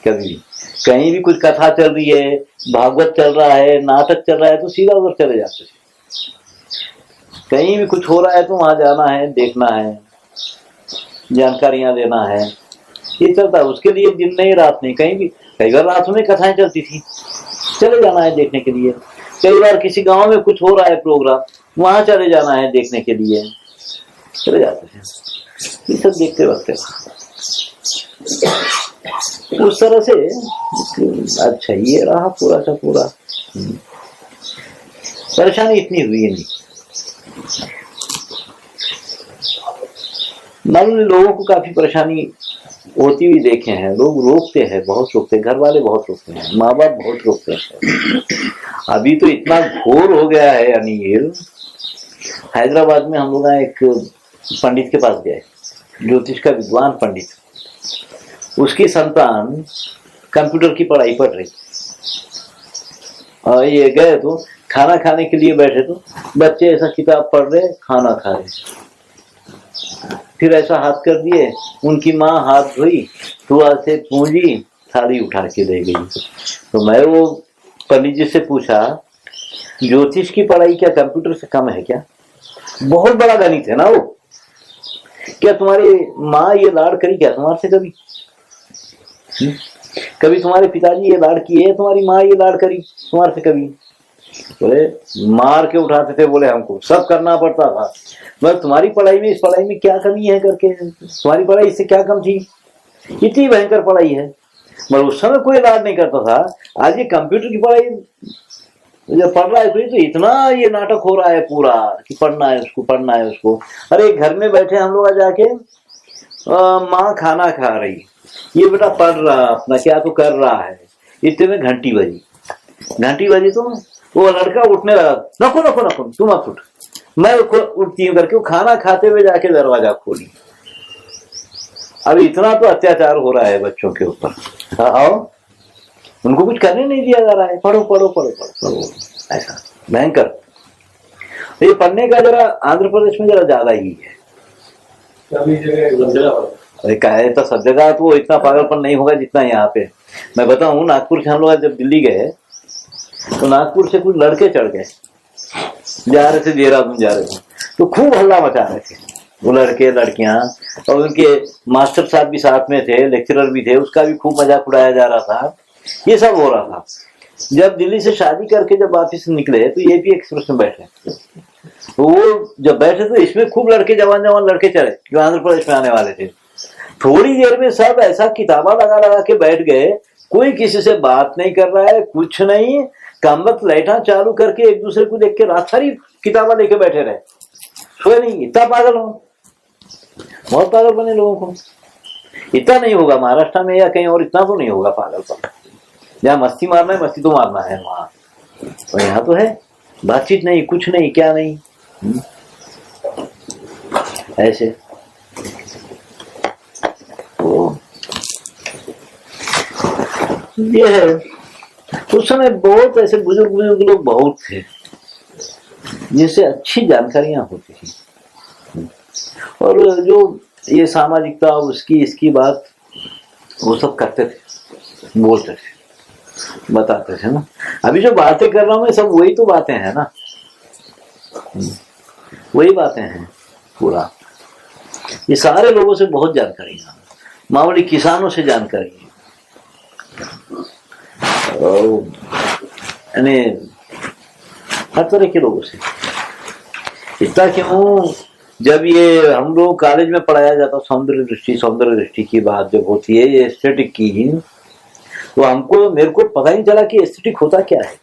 कभी भी कहीं भी कुछ कथा चल रही है, भागवत चल रहा है, नाटक चल रहा है, तो सीधा उधर चले जाते थे। कहीं भी कुछ हो रहा है तो वहां जाना है, देखना है, जानकारियां लेना है, ये चलता है। उसके लिए दिन नहीं रात नहीं, कहीं भी, कई बार रात में कथाएं चलती थी, चले जाना है देखने के लिए। कई बार किसी गांव में कुछ हो रहा है प्रोग्राम, वहां चले जाना है देखने के लिए, चले जाते थे। ये सब देखते वक्त उस तरह से अच्छा ये रहा पूरा का पूरा। परेशानी इतनी हुई नहीं। मालूम लोगों को काफी परेशानी होती हुई देखे हैं, लोग रोकते हैं, बहुत रोकते हैं, घर वाले बहुत रोकते हैं, माँ बाप बहुत रोकते हैं। अभी तो इतना घोर हो गया है अनिल। हैदराबाद में हम लोग एक पंडित के पास गए, ज्योतिष का विद्वान पंडित, उसकी संतान कंप्यूटर की पढ़ाई पढ़ रही, और ये गए तो खाना खाने के लिए बैठे तो बच्चे ऐसा किताब पढ़ रहे, खाना खा रहे। फिर ऐसा हाथ कर दिए, उनकी माँ हाथ धोई, धुआ से पूंजी, थाली उठा के ले गई। तो मैं वो पंडित जी से पूछा, ज्योतिष की पढ़ाई क्या कंप्यूटर से कम है क्या? बहुत बड़ा गणित है ना वो। क्या तुम्हारी माँ ये लाड़ करी क्या तुम्हारे से कभी? कभी तुम्हारे पिताजी ये लाड़ किए, तुम्हारी माँ ये लाड़ करी तुम्हारे से कभी? बोले मार के उठाते थे, बोले हमको सब करना पड़ता था। बस तुम्हारी पढ़ाई में, इस पढ़ाई में क्या कमी है करके, तुम्हारी पढ़ाई इससे क्या कम थी? इतनी भयंकर पढ़ाई है। मगर उस समय कोई लाड नहीं करता था। आज ये कंप्यूटर की पढ़ाई जब पढ़ रहा है तो इतना ये नाटक हो रहा है पूरा कि पढ़ना है उसको, पढ़ना है उसको। अरे घर में बैठे हम लोग जाके, माँ खाना खा रही, ये बेटा पढ़ रहा अपना, क्या तो कर रहा है। इतने में घंटी बजी तो वो लड़का उठने लगा, नको नको नको तू मत उठ, मैं उठती हूँ करके वो खाना खाते हुए जाके दरवाजा खोली। अब इतना तो अत्याचार हो रहा है बच्चों के ऊपर। आओ, उनको कुछ करने नहीं दिया जा रहा है, पढ़ो पढ़ो पढ़ो पढ़ो पढ़ो, ऐसा भयंकर। ये पढ़ने का जरा आंध्र प्रदेश में जरा ज्यादा ही है। अरे कहे तो सब जगह तो इतना पागलपन नहीं होगा जितना यहाँ पे। मैं बताऊं, नागपुर से हम लोग जब दिल्ली गए तो नागपुर से कुछ लड़के चढ़ गए, जा रहे थे देहरादून जा रहे थे, तो खूब हल्ला मचा रहे थे वो लड़के लड़कियां, और उनके मास्टर साहब भी साथ में थे, लेक्चरर भी थे, उसका भी खूब मजाक उड़ाया जा रहा था। ये सब हो रहा था। जब दिल्ली से शादी करके जब वापिस निकले तो एपी एक्सप्रेस में बैठे, वो जब बैठे तो इसमें खूब लड़के, जवान लड़के चढ़े जो आंध्र प्रदेश में आने वाले थे। थोड़ी देर में सब ऐसा किताबा लगा के बैठ गए, कोई किसी से बात नहीं कर रहा है, कुछ नहीं, कामवत लाइटा चालू करके एक दूसरे को देख के रात सारी किताबा लेके बैठे रहे, सोए नहीं, इतना पागल हो। बहुत पागल बने लोगों को। इतना नहीं होगा महाराष्ट्र में या कहीं और, इतना तो नहीं होगा पागलपन। जहाँ मस्ती मारना है मस्ती तो मारना है वहां, और यहाँ तो है बातचीत नहीं, कुछ नहीं, क्या नहीं। ऐसे तो ये है। उस समय बहुत ऐसे बुजुर्ग बुजुर्ग लोग बहुत थे जिनसे अच्छी जानकारियां होती थी, और जो ये सामाजिकता उसकी इसकी बात वो सब करते थे, बोलते थे, बताते थे ना। अभी जो बातें कर रहा हूं मैं सब वही तो बातें हैं ना, वही बातें हैं पूरा। ये सारे लोगों से बहुत जानकारी है, मामूली किसानों से जानकारी है, यानी हर तरह के लोगों से। इतना क्यों, जब ये हम लोग कॉलेज में पढ़ाया जाता सौंदर्य दृष्टि की बात जब होती है ये एस्थेटिक की, तो हमको मेरे को पता नहीं चला कि एस्थेटिक होता क्या है।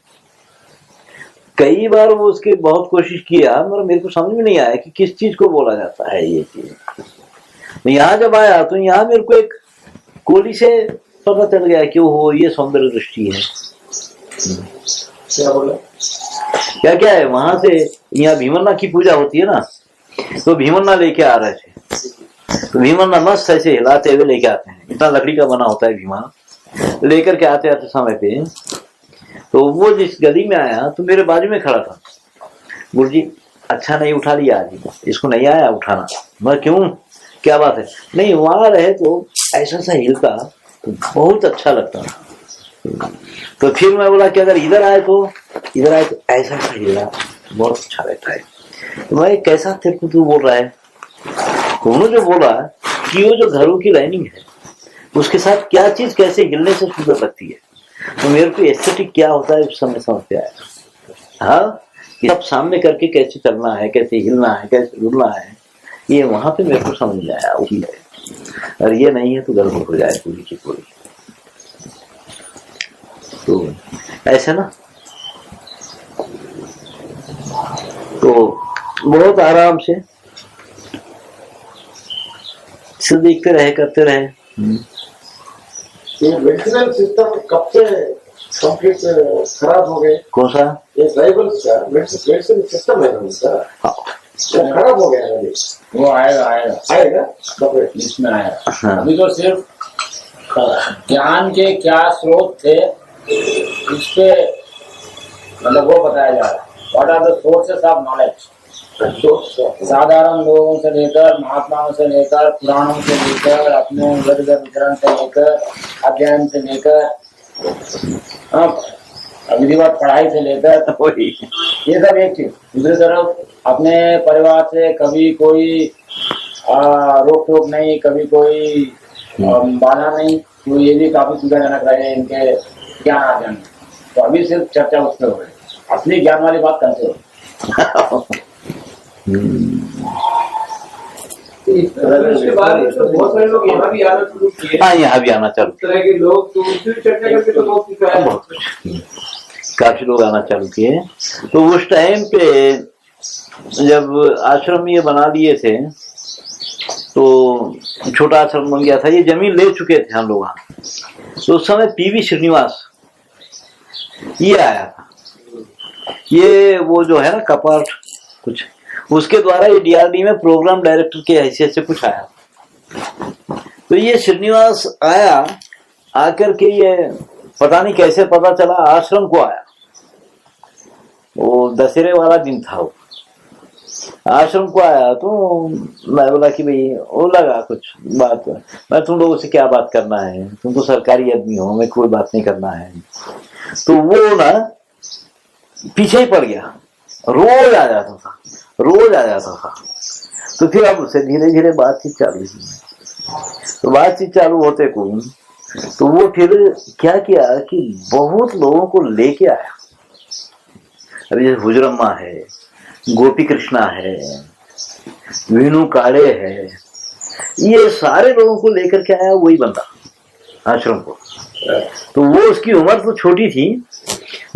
कई बार वो उसकी बहुत कोशिश किया मगर मेरे को समझ में नहीं आया कि किस चीज को बोला जाता है ये चीज। यहाँ जब आया तो यहाँ मेरे को एक कोली से पता चल गया कि वो ये सौंदर्य दृष्टि है। क्या बोला? क्या क्या है वहां से, यहाँ भीमन्ना की पूजा होती है ना, तो भीमन्ना लेके आ रहे थे, तो भीमन्ना मस्त ऐसे हिलाते हुए लेके आते हैं, इतना लकड़ी का बना होता है भीमा, लेकर के आते आते समय पे तो वो जिस गली में आया तो मेरे बाजू में खड़ा था। गुरुजी अच्छा नहीं उठा लिया आज, इसको नहीं आया उठाना। मैं क्यों, क्या बात है? नहीं वहां रहे तो ऐसा सा हिलता तो बहुत अच्छा लगता। तो फिर मैं बोला कि अगर इधर आए तो ऐसा सा हिला बहुत अच्छा रहता है। तो मैं कैसा तेरे को तू बोल रहा है? तो उन्होंने जो बोला कि वो जो घरों की लाइनिंग है उसके साथ क्या चीज कैसे हिलने से सुंदर लगती है, तो मेरे को एस्थेटिक क्या होता है उस समय समझ में आया। हाँ, सब सामने करके कैसे चलना है, कैसे हिलना है, कैसे रुलना है, ये वहां पे मेरे को समझ में आया। और ये नहीं है तो गड़बड़ हो जाए पूरी की पूरी। तो ऐसे ना, तो बहुत आराम से देखते रहे, करते रहे। ये मेडिसिनल सिस्टम कब से कंप्लीट खराब हो गए? कौन सा? ये ट्राइबल्स का मेडिसिन सिस्टम है ना उनका, वो खराब हो गया है। वो आएगा कब इसमें आएगा। हाँ। अभी तो सिर्फ ज्ञान के क्या स्रोत थे इस पे मतलब वो बताया जा रहा है। What are the sources of knowledge. साधारण लोगों से लेकर महात्माओं से लेकर पुराणों से लेकर अपने वेद वितरण से लेकर अध्ययन से लेकर विधिवत पढ़ाई से लेकर ये सब एक चीज। दूसरी तरफ अपने परिवार से कभी कोई रोक टोक नहीं, कभी कोई बाधा नहीं, तो ये भी काफी सुविधाजनक रहे इनके ज्ञान आर्जन। तो अभी सिर्फ चर्चा उस पर हो रही है, असली ज्ञान वाली बात करते हो। इसके बाद तो बहुत सारे लोग यहाँ भी आना शुरू किए। हाँ, यहाँ भी आना चालू, तरह के लोग तो उसकी चर्चा करके तो बहुत काफी लोग आना चालू किए। तो उस टाइम पे जब आश्रम ये बना लिए थे तो छोटा आश्रम बन गया था, ये जमीन ले चुके थे हम लोग वहां। तो उस समय पीवी श्रीनिवास ये आया था, ये वो जो है ना कपाट कुछ, उसके द्वारा ये डीआरडी में प्रोग्राम डायरेक्टर के हैसियत से कुछ आया। तो ये श्रीनिवास आया, आकर के ये पता नहीं कैसे पता चला आश्रम को आया। वो दशहरे वाला दिन था, वो आश्रम को आया। तो मैं बोला कि भाई वो लगा कुछ बात, मैं तुम लोगों से क्या बात करना है, तुम तो सरकारी आदमी हो, मैं कोई बात नहीं करना है। तो वो ना पीछे ही पड़ गया, रोज आ जाता था। तो फिर अब उससे धीरे धीरे बातचीत चालू हुई। तो बातचीत चालू होते को तो वो फिर क्या किया कि बहुत लोगों को लेके आया। अभी जैसे हुजरम्मा है, गोपी कृष्णा है, वीणु काड़े है, ये सारे लोगों को लेकर के आया वही बंदा आश्रम को। तो वो उसकी उम्र तो छोटी थी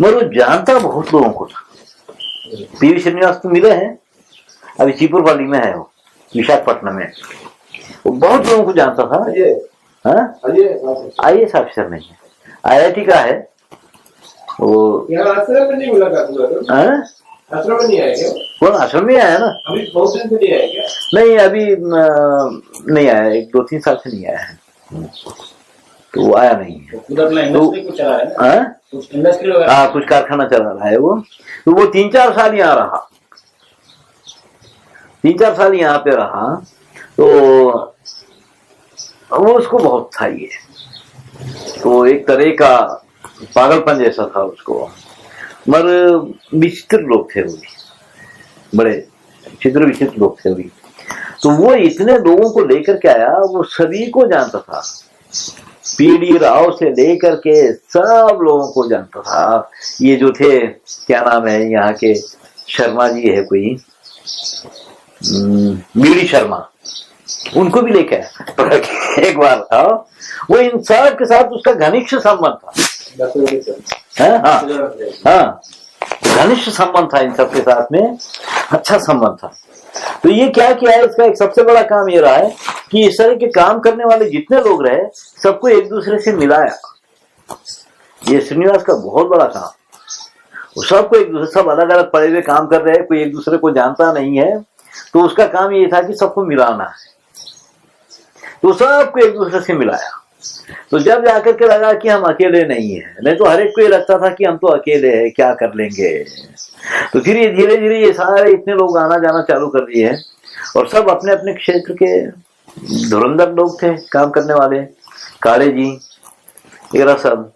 मगर वो जानता बहुत लोगों को था। पीवी श्रीनिवास तो मिले हैं, अभी चीपुर वाली में है वो, विशाखापट्टनम में। वो बहुत लोगों को जानता था। ये हाँ, IAS ऑफिसर नहीं है, IIT का है वो। यहाँ आश्रम में नहीं मुलाकात हुआ था? हाँ? आश्रम में नहीं आया क्या? कौन आश्रम में आया ना? अभी बहुत दिन से नहीं आया क्या? नहीं, अभी नहीं आया, 2-3 साल से नहीं आया है, तो वो आया नहीं है। उधर अपना इंडस्ट्री कुछ चला रहा है ना? हाँ, कुछ इंडस्ट्री वगैरह? हाँ, कुछ कारखाना चला रहा है वो, तो वो 3-4 साल यहाँ रहा, 3-4 साल यहाँ पे रहा, तो वो उसको बहुत था ये, तो एक तरह का पागलपन जैसा था उसको। मगर विचित्र लोग थे वो भी, बड़े चित्र विचित्र लोग थे वो भी। तो वो इतने लोगों को लेकर के आया, वो सभी को जानता था, पीडी राव से लेकर के सब लोगों को जानता था। ये जो थे, क्या नाम है यहाँ के, शर्मा जी है कोई, बीडी शर्मा, उनको भी लेके आया एक बार था। वो इन सब के साथ उसका घनिष्ठ संबंध था। हाँ, घनिष्ठ संबंध था इन सबके साथ में, अच्छा संबंध था। तो ये क्या किया है, इसका एक सबसे बड़ा काम ये रहा है कि इस तरह के काम करने वाले जितने लोग रहे, सबको एक दूसरे से मिलाया। ये श्रीनिवास का बहुत बड़ा काम, वो सबको एक दूसरे, सब अलग अलग पड़े हुए काम कर रहे हैं, कोई एक दूसरे को जानता नहीं है, तो उसका काम ये था कि सबको मिलाना है, तो सबको एक दूसरे से मिलाया। तो जब जाकर के लगा कि हम अकेले नहीं है, नहीं तो हर एक को ये लगता था कि हम तो अकेले हैं, क्या कर लेंगे। तो फिर ये धीरे धीरे ये सारे इतने लोग आना जाना चालू कर दिए हैं, और सब अपने अपने क्षेत्र के धुरंधर लोग थे, काम करने वाले, काले जी वगैरह सब।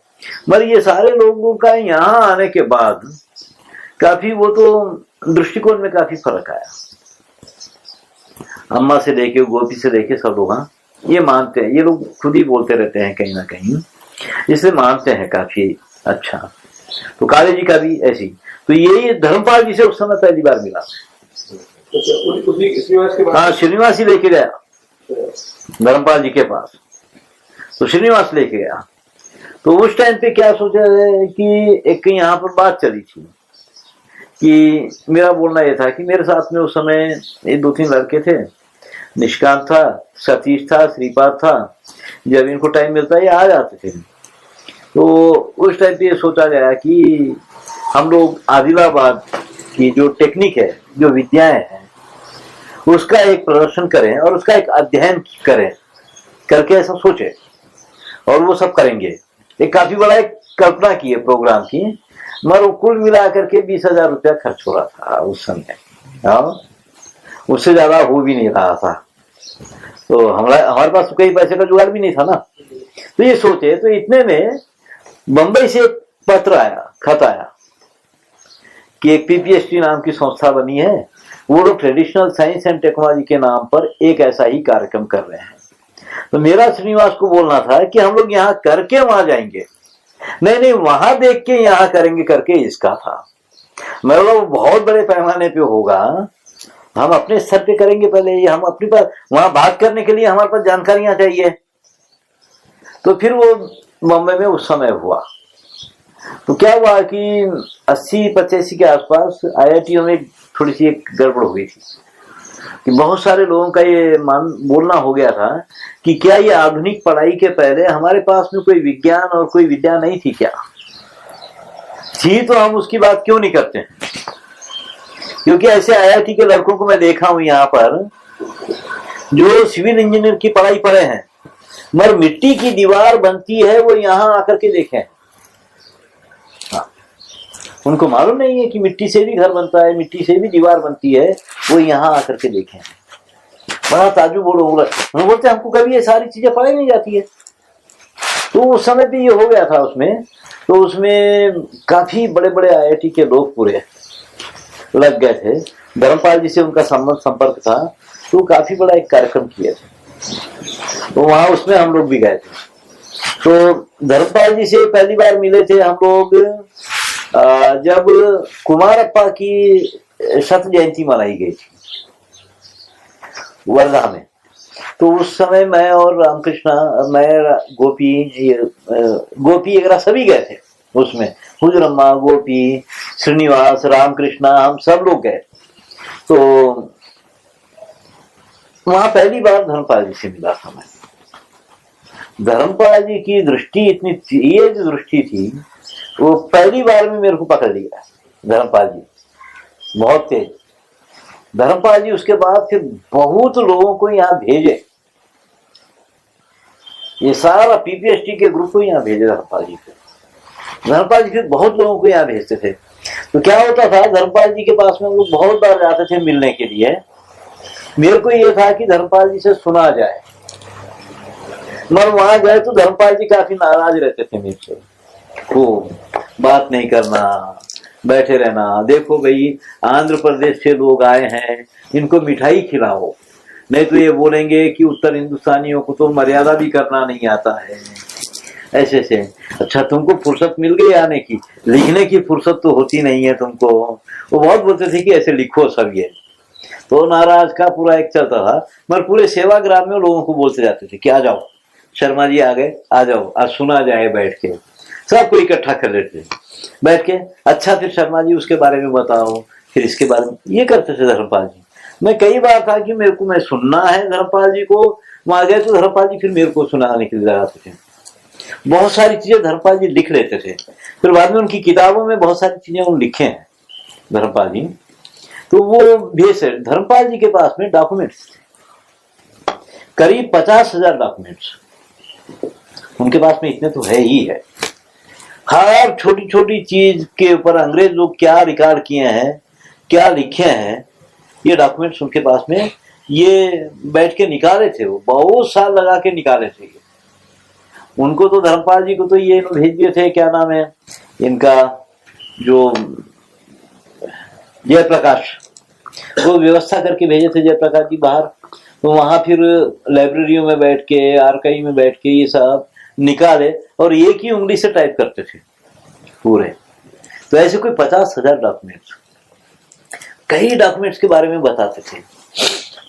मगर ये सारे लोगों का यहाँ आने के बाद काफी वो तो दृष्टिकोण में काफी फर्क आया। अम्मा से लेके, गोपी से लेके सब लोग, हाँ, ये मानते हैं, ये लोग खुद ही बोलते रहते हैं कहीं ना कहीं, इसलिए मानते हैं काफी अच्छा। तो काले जी का भी ऐसी। तो ये धर्मपाल जी से उस समय पहली बार मिला। हाँ, श्रीनिवास ही लेके गया धर्मपाल जी के पास, तो श्रीनिवास लेके गया। तो उस टाइम पे क्या सोचा है कि एक यहाँ पर बात चली थी कि मेरा बोलना यह था कि मेरे साथ में उस समय ये 2-3 लड़के थे, निष्कांत था, सतीश था, श्रीपाद था, जब इनको टाइम मिलता है ये आ जाते थे। तो उस टाइम पे ये सोचा गया कि हम लोग आदिलाबाद की जो टेक्निक है, जो विद्याएं हैं, उसका एक प्रदर्शन करें और उसका एक अध्ययन करें, करके ऐसा सोचे, और वो सब करेंगे। एक काफी बड़ा एक कल्पना की है प्रोग्राम की, मगर कुल मिला करके 20,000 रुपया खर्च हो रहा था उस समय, उससे ज्यादा हो भी नहीं रहा था। तो हमारे पास कई पैसे का जुगाड़ भी नहीं था ना। तो ये सोचे, तो इतने में बंबई से एक पत्र आया, खत आया कि एक PPST नाम की संस्था बनी है, वो लोग ट्रेडिशनल साइंस एंड टेक्नोलॉजी के नाम पर एक ऐसा ही कार्यक्रम कर रहे हैं। तो मेरा श्रीनिवास को बोलना था कि हम लोग यहाँ करके वहां जाएंगे, नहीं वहां देख के यहाँ करेंगे, करके इसका था। मतलब बहुत बड़े पैमाने पे होगा, हम अपने स्तर पे करेंगे पहले, ये हम अपने पास वहां बात करने के लिए हमारे पास जानकारियां चाहिए। तो फिर वो मुंबई में उस समय हुआ। तो क्या हुआ कि 80-85 के आसपास IIT में थोड़ी सी एक गड़बड़ हो गई थी कि बहुत सारे लोगों का ये बोलना हो गया था कि क्या ये आधुनिक पढ़ाई के पहले हमारे पास में कोई विज्ञान और कोई विद्या नहीं थी क्या? थी तो हम उसकी बात क्यों नहीं करते हैं? क्योंकि ऐसे IIT के लड़कों को मैं देखा हूं यहाँ पर, जो सिविल इंजीनियर की पढ़ाई पढ़े हैं, मगर मिट्टी की दीवार बनती है वो यहाँ आकर के देखें। हाँ, उनको मालूम नहीं है कि मिट्टी से भी घर बनता है, मिट्टी से भी दीवार बनती है, वो यहाँ आकर के देखें। बड़ा ताजुब बोलते हमको कभी ये सारी चीजें पढ़ाई नहीं जाती है। तो उस समय भी ये हो गया था उसमें। तो उसमें काफी बड़े बड़े IIT के लोग पूरे लग गए थे, धर्मपाल जी से उनका संपर्क था, तो काफी बड़ा एक कार्यक्रम किए थे। तो वहां उसमें हम लोग भी गए थे। तो धर्मपाल जी से पहली बार मिले थे हम लोग जब कुमारप्पा की शत जयंती मनाई गई थी वर्धा में। तो उस समय मैं और रामकृष्णा, मैं गोपी वगैरह सभी गए थे उसमें, हुजरम्मा, गोपी, श्रीनिवास, रामकृष्णा, हम सब लोग गए। तो वहां पहली बार धर्मपाल जी से मिला था मैं। धर्मपाल जी की दृष्टि इतनी तेज दृष्टि थी, वो पहली बार में मेरे को पकड़ लिया धर्मपाल जी, बहुत तेज। धर्मपाल जी उसके बाद फिर बहुत लोगों को यहाँ भेजे, ये सारा पीपीएसटी के ग्रुप को यहाँ भेजे धर्मपाल जी को। धर्मपाल जी फिर बहुत लोगों को यहाँ भेजते थे। तो क्या होता था, धर्मपाल जी के पास में लोग बहुत बार जाते थे मिलने के लिए। मेरे को ये था कि धर्मपाल जी से सुना जाए, मगर वहां गए तो धर्मपाल जी काफी नाराज रहते थे मेरे से। वो बात नहीं करना, बैठे रहना, देखो भाई आंध्र प्रदेश से लोग आए हैं, इनको मिठाई खिलाओ, नहीं तो ये बोलेंगे कि उत्तर हिंदुस्तानियों को तो मर्यादा भी करना नहीं आता है, ऐसे से। अच्छा तुमको फुर्सत मिल गई आने की, लिखने की फुर्सत तो होती नहीं है तुमको। वो बहुत बोलते थे कि ऐसे लिखो सब ये। तो नाराज का पूरा एक चलता था, मगर पूरे सेवाग्राम में लोगों को बोलते जाते थे कि आ जाओ शर्मा जी आ गए, आ जाओ आज सुना जाए बैठ के। सबको इकट्ठा कर लेते थे बैठ के। अच्छा फिर शर्मा जी उसके बारे में बताओ, फिर इसके बारे में, ये करते थे धर्मपाल जी। मैं कई बार था कि मेरे को मैं सुनना है धर्मपाल जी को, वहां गए तो धर्मपाल जी फिर मेरे को सुनाने के लिए लगाते थे। बहुत सारी चीजें धर्मपाल जी लिख लेते थे, फिर बाद में उनकी किताबों में बहुत सारी चीजें उन्होंने लिखे हैं धर्मपाल जी। तो वो भेज है धर्मपाल जी के पास में डॉक्यूमेंट्स थे, करीब 50,000 डॉक्यूमेंट्स उनके पास में, इतने तो है ही है। हर छोटी छोटी चीज के ऊपर अंग्रेज लोग क्या रिकॉर्ड किए हैं, क्या लिखे हैं, ये डॉक्यूमेंट्स उनके पास में ये बैठ के निकाले थे। वो बहुत साल लगा के निकाले थे। उनको तो धर्मपाल जी को तो ये भेज दिए थे, क्या नाम है इनका, जो जयप्रकाश, वो व्यवस्था करके भेजे थे जयप्रकाश जी बाहर। तो वहां फिर लाइब्रेरियों में बैठ के, आर्काइव में बैठ के ये सब निकाले और एक ही उंगली से टाइप करते थे पूरे। तो ऐसे कोई 50,000 डॉक्यूमेंट्स, कई डॉक्यूमेंट्स के बारे में बताते थे।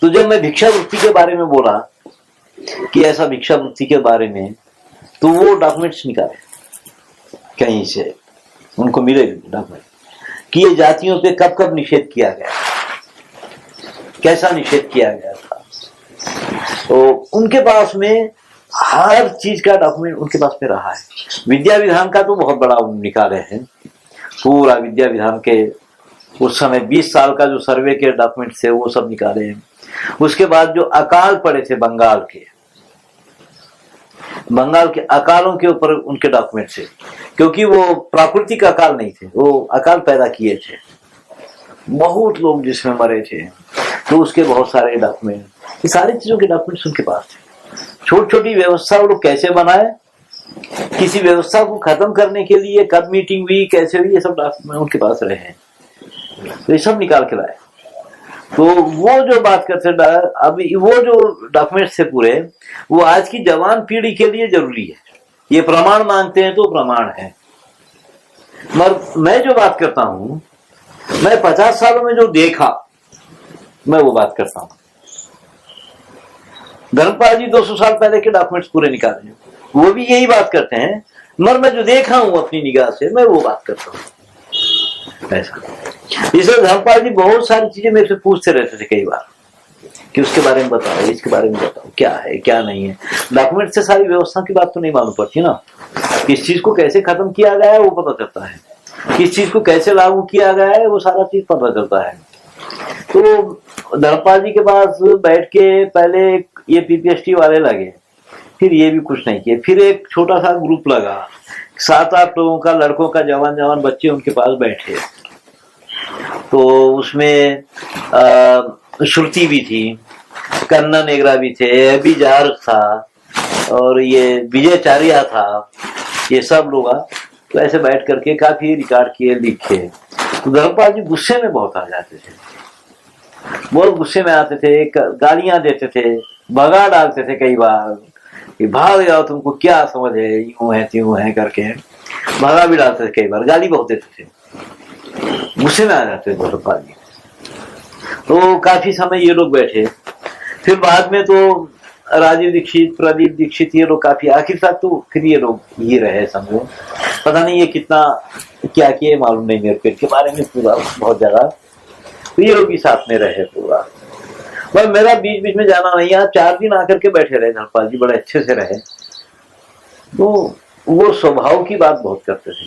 तो जब मैं भिक्षावृत्ति के बारे में बोला कि ऐसा भिक्षावृत्ति के बारे में, तो वो डॉक्यूमेंट्स निकाले कहीं से, उनको मिले डॉक्यूमेंट कि ये जातियों पे कब कब निषेध किया गया, कैसा निषेध किया गया था। तो उनके पास में हर चीज का डॉक्यूमेंट उनके पास में रहा है। विद्या विधान का तो बहुत बड़ा निकाले हैं, पूरा विद्या विधान के उस समय 20 साल का जो सर्वे के डॉक्यूमेंट थे वो सब निकाले हैं। उसके बाद जो अकाल पड़े थे बंगाल के अकालों के ऊपर उनके डॉक्यूमेंट थे, क्योंकि वो प्राकृतिक अकाल नहीं थे, वो अकाल पैदा किए थे, बहुत लोग जिसमें मरे थे, तो उसके बहुत सारे डॉक्यूमेंट, ये सारी चीजों के डॉक्यूमेंट्स उनके पास थे। छोटी छोटी व्यवस्था वो लोग कैसे बनाए, किसी व्यवस्था को खत्म करने के लिए कब मीटिंग हुई, कैसे हुई, ये सब डॉक्यूमेंट उनके पास रहे हैं। तो ये सब निकाल के लाए। तो वो जो बात करते अभी वो जो डॉक्यूमेंट्स थे पूरे, वो आज की जवान पीढ़ी के लिए जरूरी है। ये प्रमाण मांगते हैं तो प्रमाण है, मगर मैं जो बात करता हूं, मैं 50 सालों में जो देखा मैं वो बात करता हूं। धर्मपाल जी 200 साल पहले के डॉक्यूमेंट्स पूरे निकाले, वो भी यही बात करते हैं, मगर मैं जो देखा हूं अपनी निगाह से मैं वो बात करता हूं ऐसा। इसलिए धर्मपाल जी बहुत सारी चीजें मेरे से पूछते रहते थे कई बार कि उसके बारे में बताओ, इसके बारे में बताओ, क्या है क्या नहीं है। डॉक्यूमेंट से सारी व्यवस्था की बात तो नहीं मालूम पड़ती ना, किस चीज को कैसे खत्म किया गया है वो पता चलता है, किस चीज को कैसे लागू किया गया है वो सारा चीज पता चलता है। तो धर्मपाल जी के पास बैठ के पहले ये पीपीएसटी वाले लगे, फिर ये भी कुछ नहीं किए, फिर एक छोटा सा ग्रुप लगा, 7-8 लोगों का, लड़कों का, जवान बच्चे उनके पास बैठे। तो उसमें श्रुति भी थी, कन्ना नेगरा भी थे, अभी जार था और ये विजय चारिया था, ये सब लोग तो ऐसे बैठ करके काफी रिकॉर्ड किए, लिखे। तो धर्मपाल जी गुस्से में बहुत आ जाते थे, बहुत गुस्से में आते थे, गालियां देते थे, भगा डालते थे कई बार कि भाग जाओ, तुमको क्या समझ है, यूं है त्यों है करके भगा भी डालते थे, कई बार गाली बहुत देते थे, गुस्से में आ जाते थे धर्मपाल जी। तो काफी समय ये लोग बैठे, फिर बाद में तो राजीव दीक्षित, प्रदीप दीक्षित, ये लोग काफी आखिर तक तो फिर ये लोग ये रहे समझो, पता नहीं ये कितना क्या किए मालूम नहीं मेरे को, इनके बारे में पूरा बहुत जगह, तो ये लोग भी साथ में रहे पूरा। पर मेरा बीच बीच में जाना नहीं, यहाँ 4 दिन आकर के बैठे रहे धनपाल जी, बड़े अच्छे से रहे। तो वो स्वभाव की बात बहुत करते थे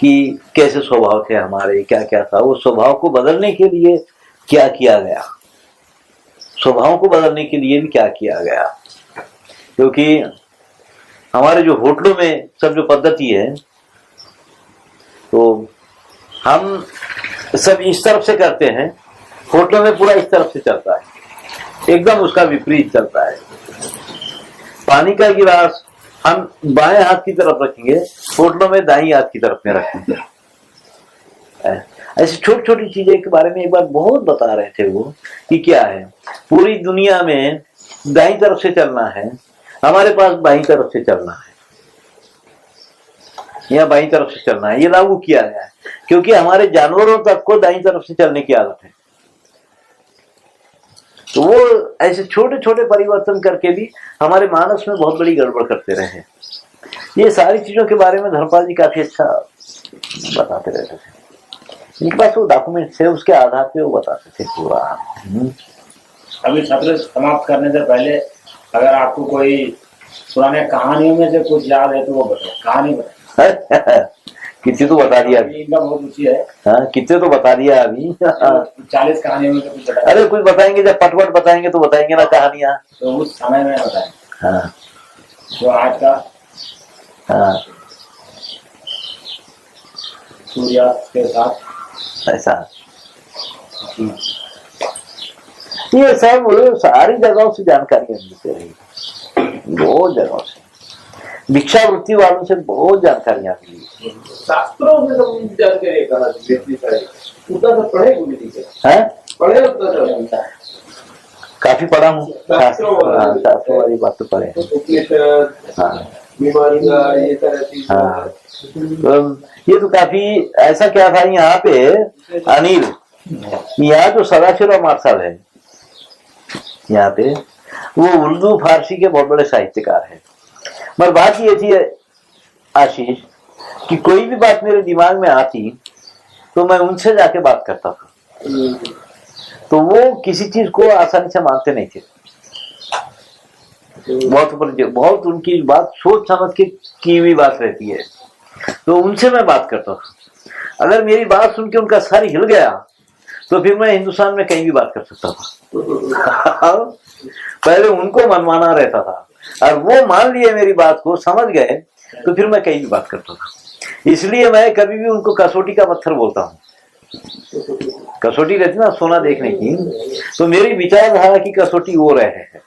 कि कैसे स्वभाव थे हमारे, क्या क्या था। वो स्वभाव को बदलने के लिए क्या किया गया, स्वभाव को बदलने के लिए भी क्या किया गया। क्योंकि हमारे जो होटलों में सब जो पद्धति है, तो हम सब इस तरफ से करते हैं, होटलों में पूरा इस तरफ से चलता है, एकदम उसका विपरीत चलता है। पानी का गिलास हम बाएं हाथ की तरफ रखेंगे, होटलों में दाईं हाथ की तरफ में रखेंगे। ऐसी छोटी छोटी चीजें के बारे में एक बार बहुत बता रहे थे वो, कि क्या है पूरी दुनिया में दाईं तरफ से चलना है, हमारे पास बाईं तरफ से चलना है, या बाईं तरफ से चलना है। ये लागू किया गया है क्योंकि हमारे जानवरों तक को दाईं तरफ से चलने की आदत है। तो वो ऐसे छोटे छोटे परिवर्तन करके भी हमारे मानस में बहुत बड़ी गड़बड़ करते रहे। ये सारी चीजों के बारे में धर्मपाल जी काफी अच्छा बताते रहते थे। इनके पास वो डॉक्यूमेंट थे, उसके आधार पे वो बताते थे पूरा। अभी सत्र समाप्त करने से पहले अगर आपको कोई पुराने कहानियों में से कुछ याद है तो वो बताओ, कहानी बताओ। कितने तो बता दिया अभी, इनका बहुत रुचि है। हाँ कितने तो बता दिया अभी। 40 कहानियों में से कुछ बताएं। अरे कुछ बताएंगे, जब पटपट बताएंगे तो बताएंगे ना कहानियां। तो उस समय में बताएं। हाँ जो आज का हाँ सूर्यास्त के साथ ऐसा, ये सब सारी जगहों से जानकारियां मिलती रही, बहुत जगहों से, भिक्षावृत्ति वालों से बहुत जानकारियां मिली। शास्त्रों में सब जानकारी कहा उतना सब पढ़े हैं, पढ़े उतना काफी पढ़ा हूँ शास्त्रों वाली बात तो पढ़े। हाँ बीमारी का ये तरह चीज। हाँ तो ये तो काफी ऐसा क्या था यहाँ पे अनिल, यहाँ जो सदाशिवराव मार्शल है यहाँ पे, वो उर्दू फारसी के बहुत बड़े साहित्यकार हैं। मगर बात ये थी आशीष कि कोई भी बात मेरे दिमाग में आती तो मैं उनसे जाके बात करता था, तो वो किसी चीज को आसानी से मानते नहीं थे। बहुत उनकी बात सोच समझ के की हुई बात रहती है, तो उनसे मैं बात करता था। अगर मेरी बात सुन के उनका सर हिल गया तो फिर मैं हिंदुस्तान में कहीं भी बात कर सकता था। पहले उनको मनमाना रहता था, और वो मान लिए मेरी बात को, समझ गए, तो फिर मैं कहीं भी बात करता था। इसलिए मैं कभी भी उनको कसौटी का पत्थर बोलता हूँ। कसौटी रहती ना सोना देखने की, तो मेरी विचारधारा की कसौटी वो रहे हैं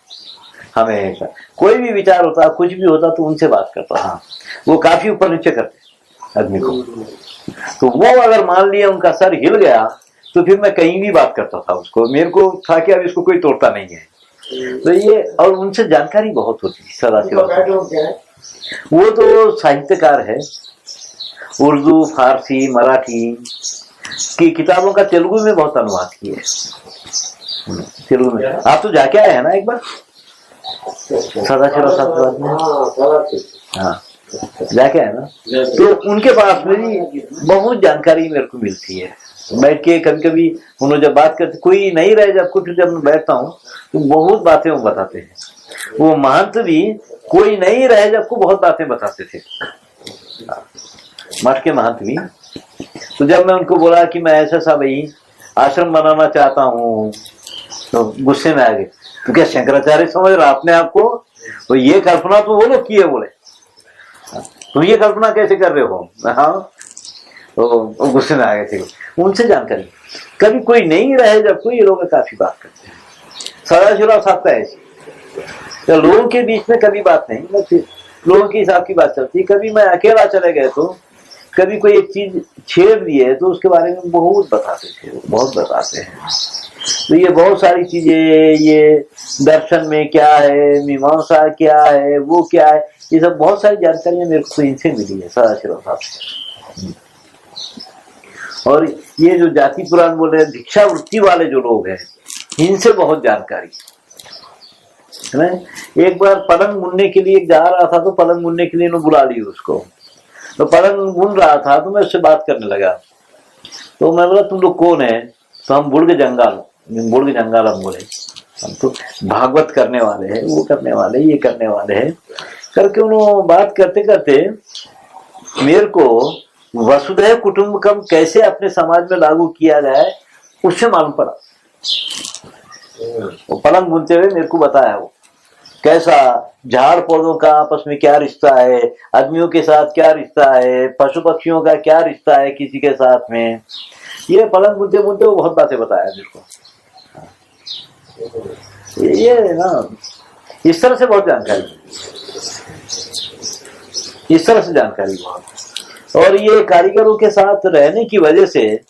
हमेशा। कोई भी विचार होता, कुछ भी होता, तो उनसे बात करता। हाँ वो काफी ऊपर नीचे करते आदमी को, तो वो अगर मान लिया उनका सर हिल गया तो फिर मैं कहीं भी बात करता था उसको। मेरे को था कि अब इसको कोई तोड़ता नहीं है। तो ये, और उनसे जानकारी बहुत होती थी सदाशिव। वो तो साहित्यकार है, उर्दू फारसी मराठी की किताबों का तेलुगु में बहुत अनुवाद किए। तेलुगु में आप तो जाके आए हैं ना एक बार सदाशिव साहब में? हाँ जाके आए ना, तो उनके पास मेरी बहुत जानकारी मेरे को मिलती है। बैठ के कभी कभी उन्होंने जब बात करते, कोई नहीं रहे जब कुछ, जब मैं बैठता हूँ तो बहुत बातें वो बताते हैं। वो महंत भी कोई नहीं रहे जब को बहुत बातें बताते थे, मठ के महंत भी। तो जब मैं उनको बोला कि मैं ऐसा सा भाई आश्रम बनाना चाहता हूँ, तो गुस्से में आ गए। तो क्या शंकराचार्य समझ रहा अपने आप को? तो ये कल्पना तो वो लोग किए। बोले तुम ये कल्पना कैसे कर रहे हो? हाँ तो गुस्से में आ गए थे। उनसे जानकारी, कभी कोई नहीं रहे जब कोई, ये लोग काफी बात करते हैं। सदाशिवराव साहब का ऐसे, तो लोगों के बीच में कभी बात नहीं, बस लोगों के हिसाब की बात चलती। कभी मैं अकेला चले गए तो कभी कोई एक चीज छेड़ दिए तो उसके बारे में बहुत बताते थे, बहुत बताते हैं। तो ये बहुत सारी चीजें, ये दर्शन में क्या है, मीमांसा क्या है, वो क्या है, ये सब बहुत सारी जानकारियां मेरे को इनसे मिली है सदाशिवराव साहब से। और ये जो जाति पुराण बोल रहे हैं, भिक्षावृत्ति वाले जो लोग हैं, इनसे बहुत जानकारी है। एक बार पलंग बुनने के लिए जा रहा था, तो पलंग बुनने के लिए इन्होंने बुला ली उसको। तो पलंग बुन रहा था, तो मैं उससे बात करने लगा। तो मैं बोला तुम लोग कौन है? तो हम बुर्ग जंगाल बुर्ग जंगाल हम बोले, हम तो भागवत करने वाले हैं, वो करने वाले, ये करने वाले हैं करके उन्होंने बात करते करते मेरे को वसुधैव कुटुंबकम कैसे अपने समाज में लागू किया जाए उससे मालूम पड़ा। वो पलंग बुनते हुए मेरे को बताया वो कैसा झाड़ पौधों का आपस में क्या रिश्ता है, आदमियों के साथ क्या रिश्ता है, पशु पक्षियों का क्या रिश्ता है किसी के साथ में, ये पलंग बुनते बुनते वो बहुत बातें बताया मेरे को। ये ना इस तरह से बहुत जानकारी, इस तरह से जानकारी बहुत। और ये कारीगरों के साथ रहने की वजह से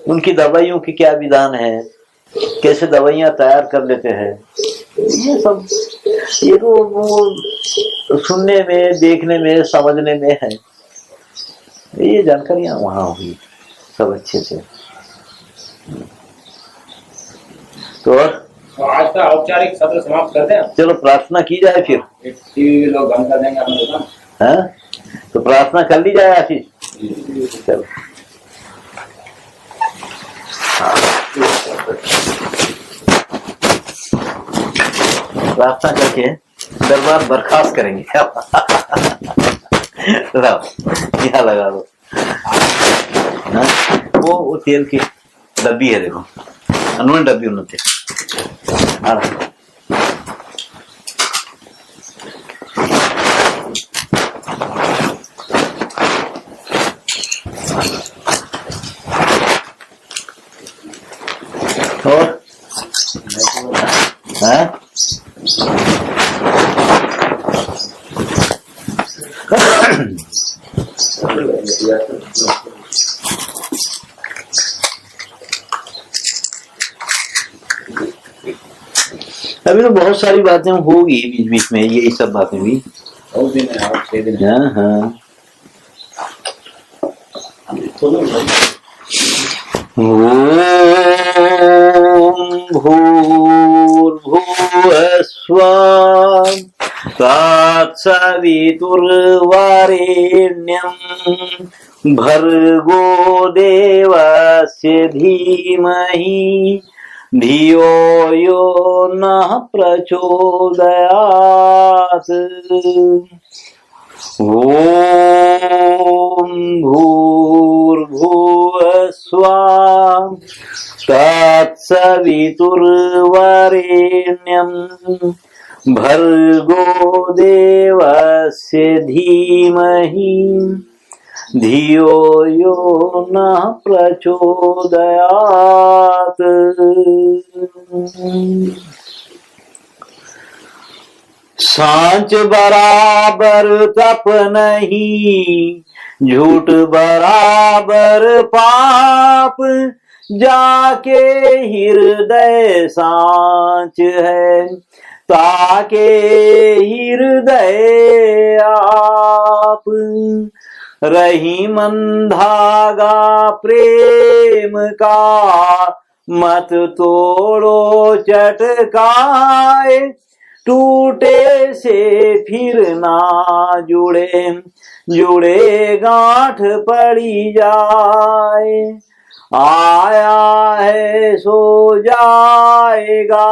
उनकी दवाइयों की क्या विधान है, कैसे दवाइयां तैयार कर लेते हैं, ये सब ये तो वो सुनने में, देखने में, समझने में है। ये जानकारियां वहां हुई सब अच्छे से। तो आज का औपचारिक सत्र समाप्त करते हैं। चलो प्रार्थना की जाए फिर। टीवी लोग बंद कर देंगे अपने दुकान। हाँ तो प्रार्थना कर ली जाए आशीष। चलो प्रार्थना करके दरबार बर्खास्त करेंगे। यहाँ लगा दो। वो तेल की डब्बी है देखो, अनवन डब्बी उन्होंने और अभी तो बहुत सारी बातें होगी बीच बीच में, ये सब बातें भी हाँ हाँ। भूर्भुवस्वः तत्सवितुर्वरेण्यं भर्गो देवस्य धीमहि धियो यो नः प्रचोदयात्। ॐ भूर्भुवस्वः तत्सवितुर्वरेण्यं भर्गो देवस्य धीमहि धियो यो नः प्रचोदयात्। सांच बराबर तप नहीं, झूठ बराबर पाप, जाके हृदय सांच है ताके हृदय आप। रही मन धागा प्रेम का, मत तोड़ो चटकाए, टूटे से फिर ना जुड़े, जुड़े गांठ पड़ी जाए। आया है सो जाएगा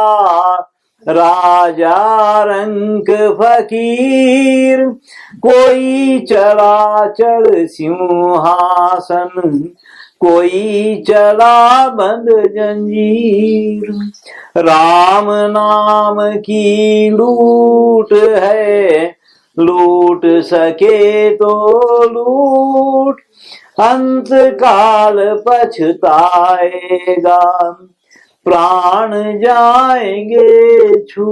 राजा रंक फकीर, कोई चला चल सिंहासन, कोई चला बंद जंजीर। राम नाम की लूट है, लूट सके तो लूट, अंत काल पछताएगा, प्राण जाएंगे छू।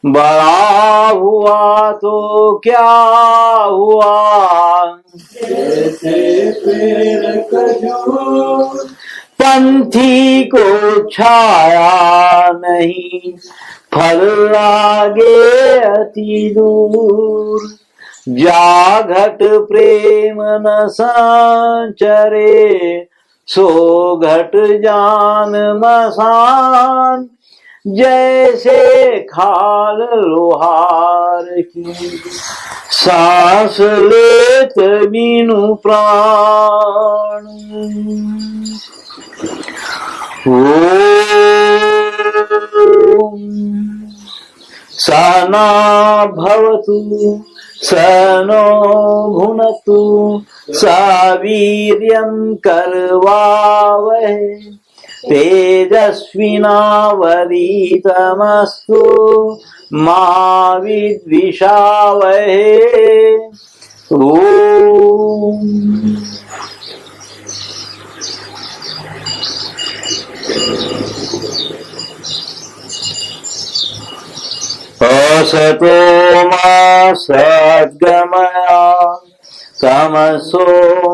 बड़ा हुआ तो क्या हुआ, पंथी को छाया नहीं, फल लागे अति दूर। जाघट प्रेम न संचरे, सो घट जान मसान। जैसे खाल लोहार की, सांस लेत बिनु प्राण। ओम सहना भवतु सहनो भुनक्तु सावीर्यं करवावहै तेजस्विनावधीतमस्तु मा विद्विषावहै। ओम असतो मा सद्गमया तमसो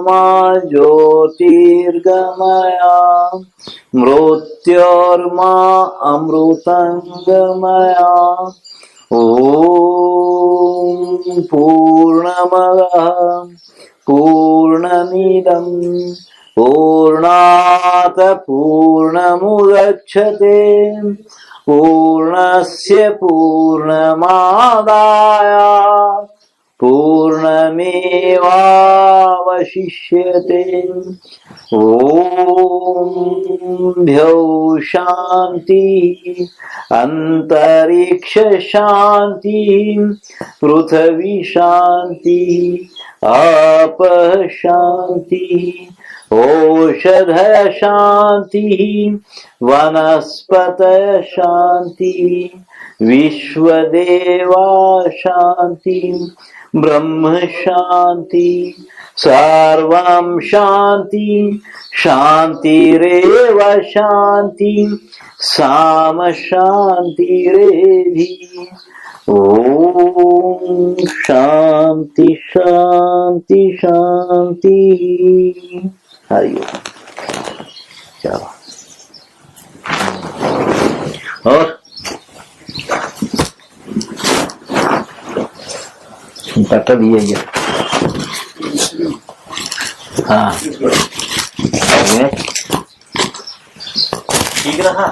मा ज्योतिर्गमया मृत्योर्मा अमृतंगमया। ओम पूर्णमदः पूर्णमिदं पूर्णात् पूर्णमुदच्यते पूर्णस्य पूर्णमादाय पूर्णमेवावशिष्यते। ओम शांति अंतरिक्ष शांति पृथ्वी शांति आप शांति औषध शांति वनस्पत शांति विश्वदेवा शांति ब्रह्म शांति सर्वं शांति शांतिरेव शांति साम शांतिरेधि। ओम शांति शांति शांति। हरि ओम। चलो और पता दिया गया। हाँ ठीक रहा।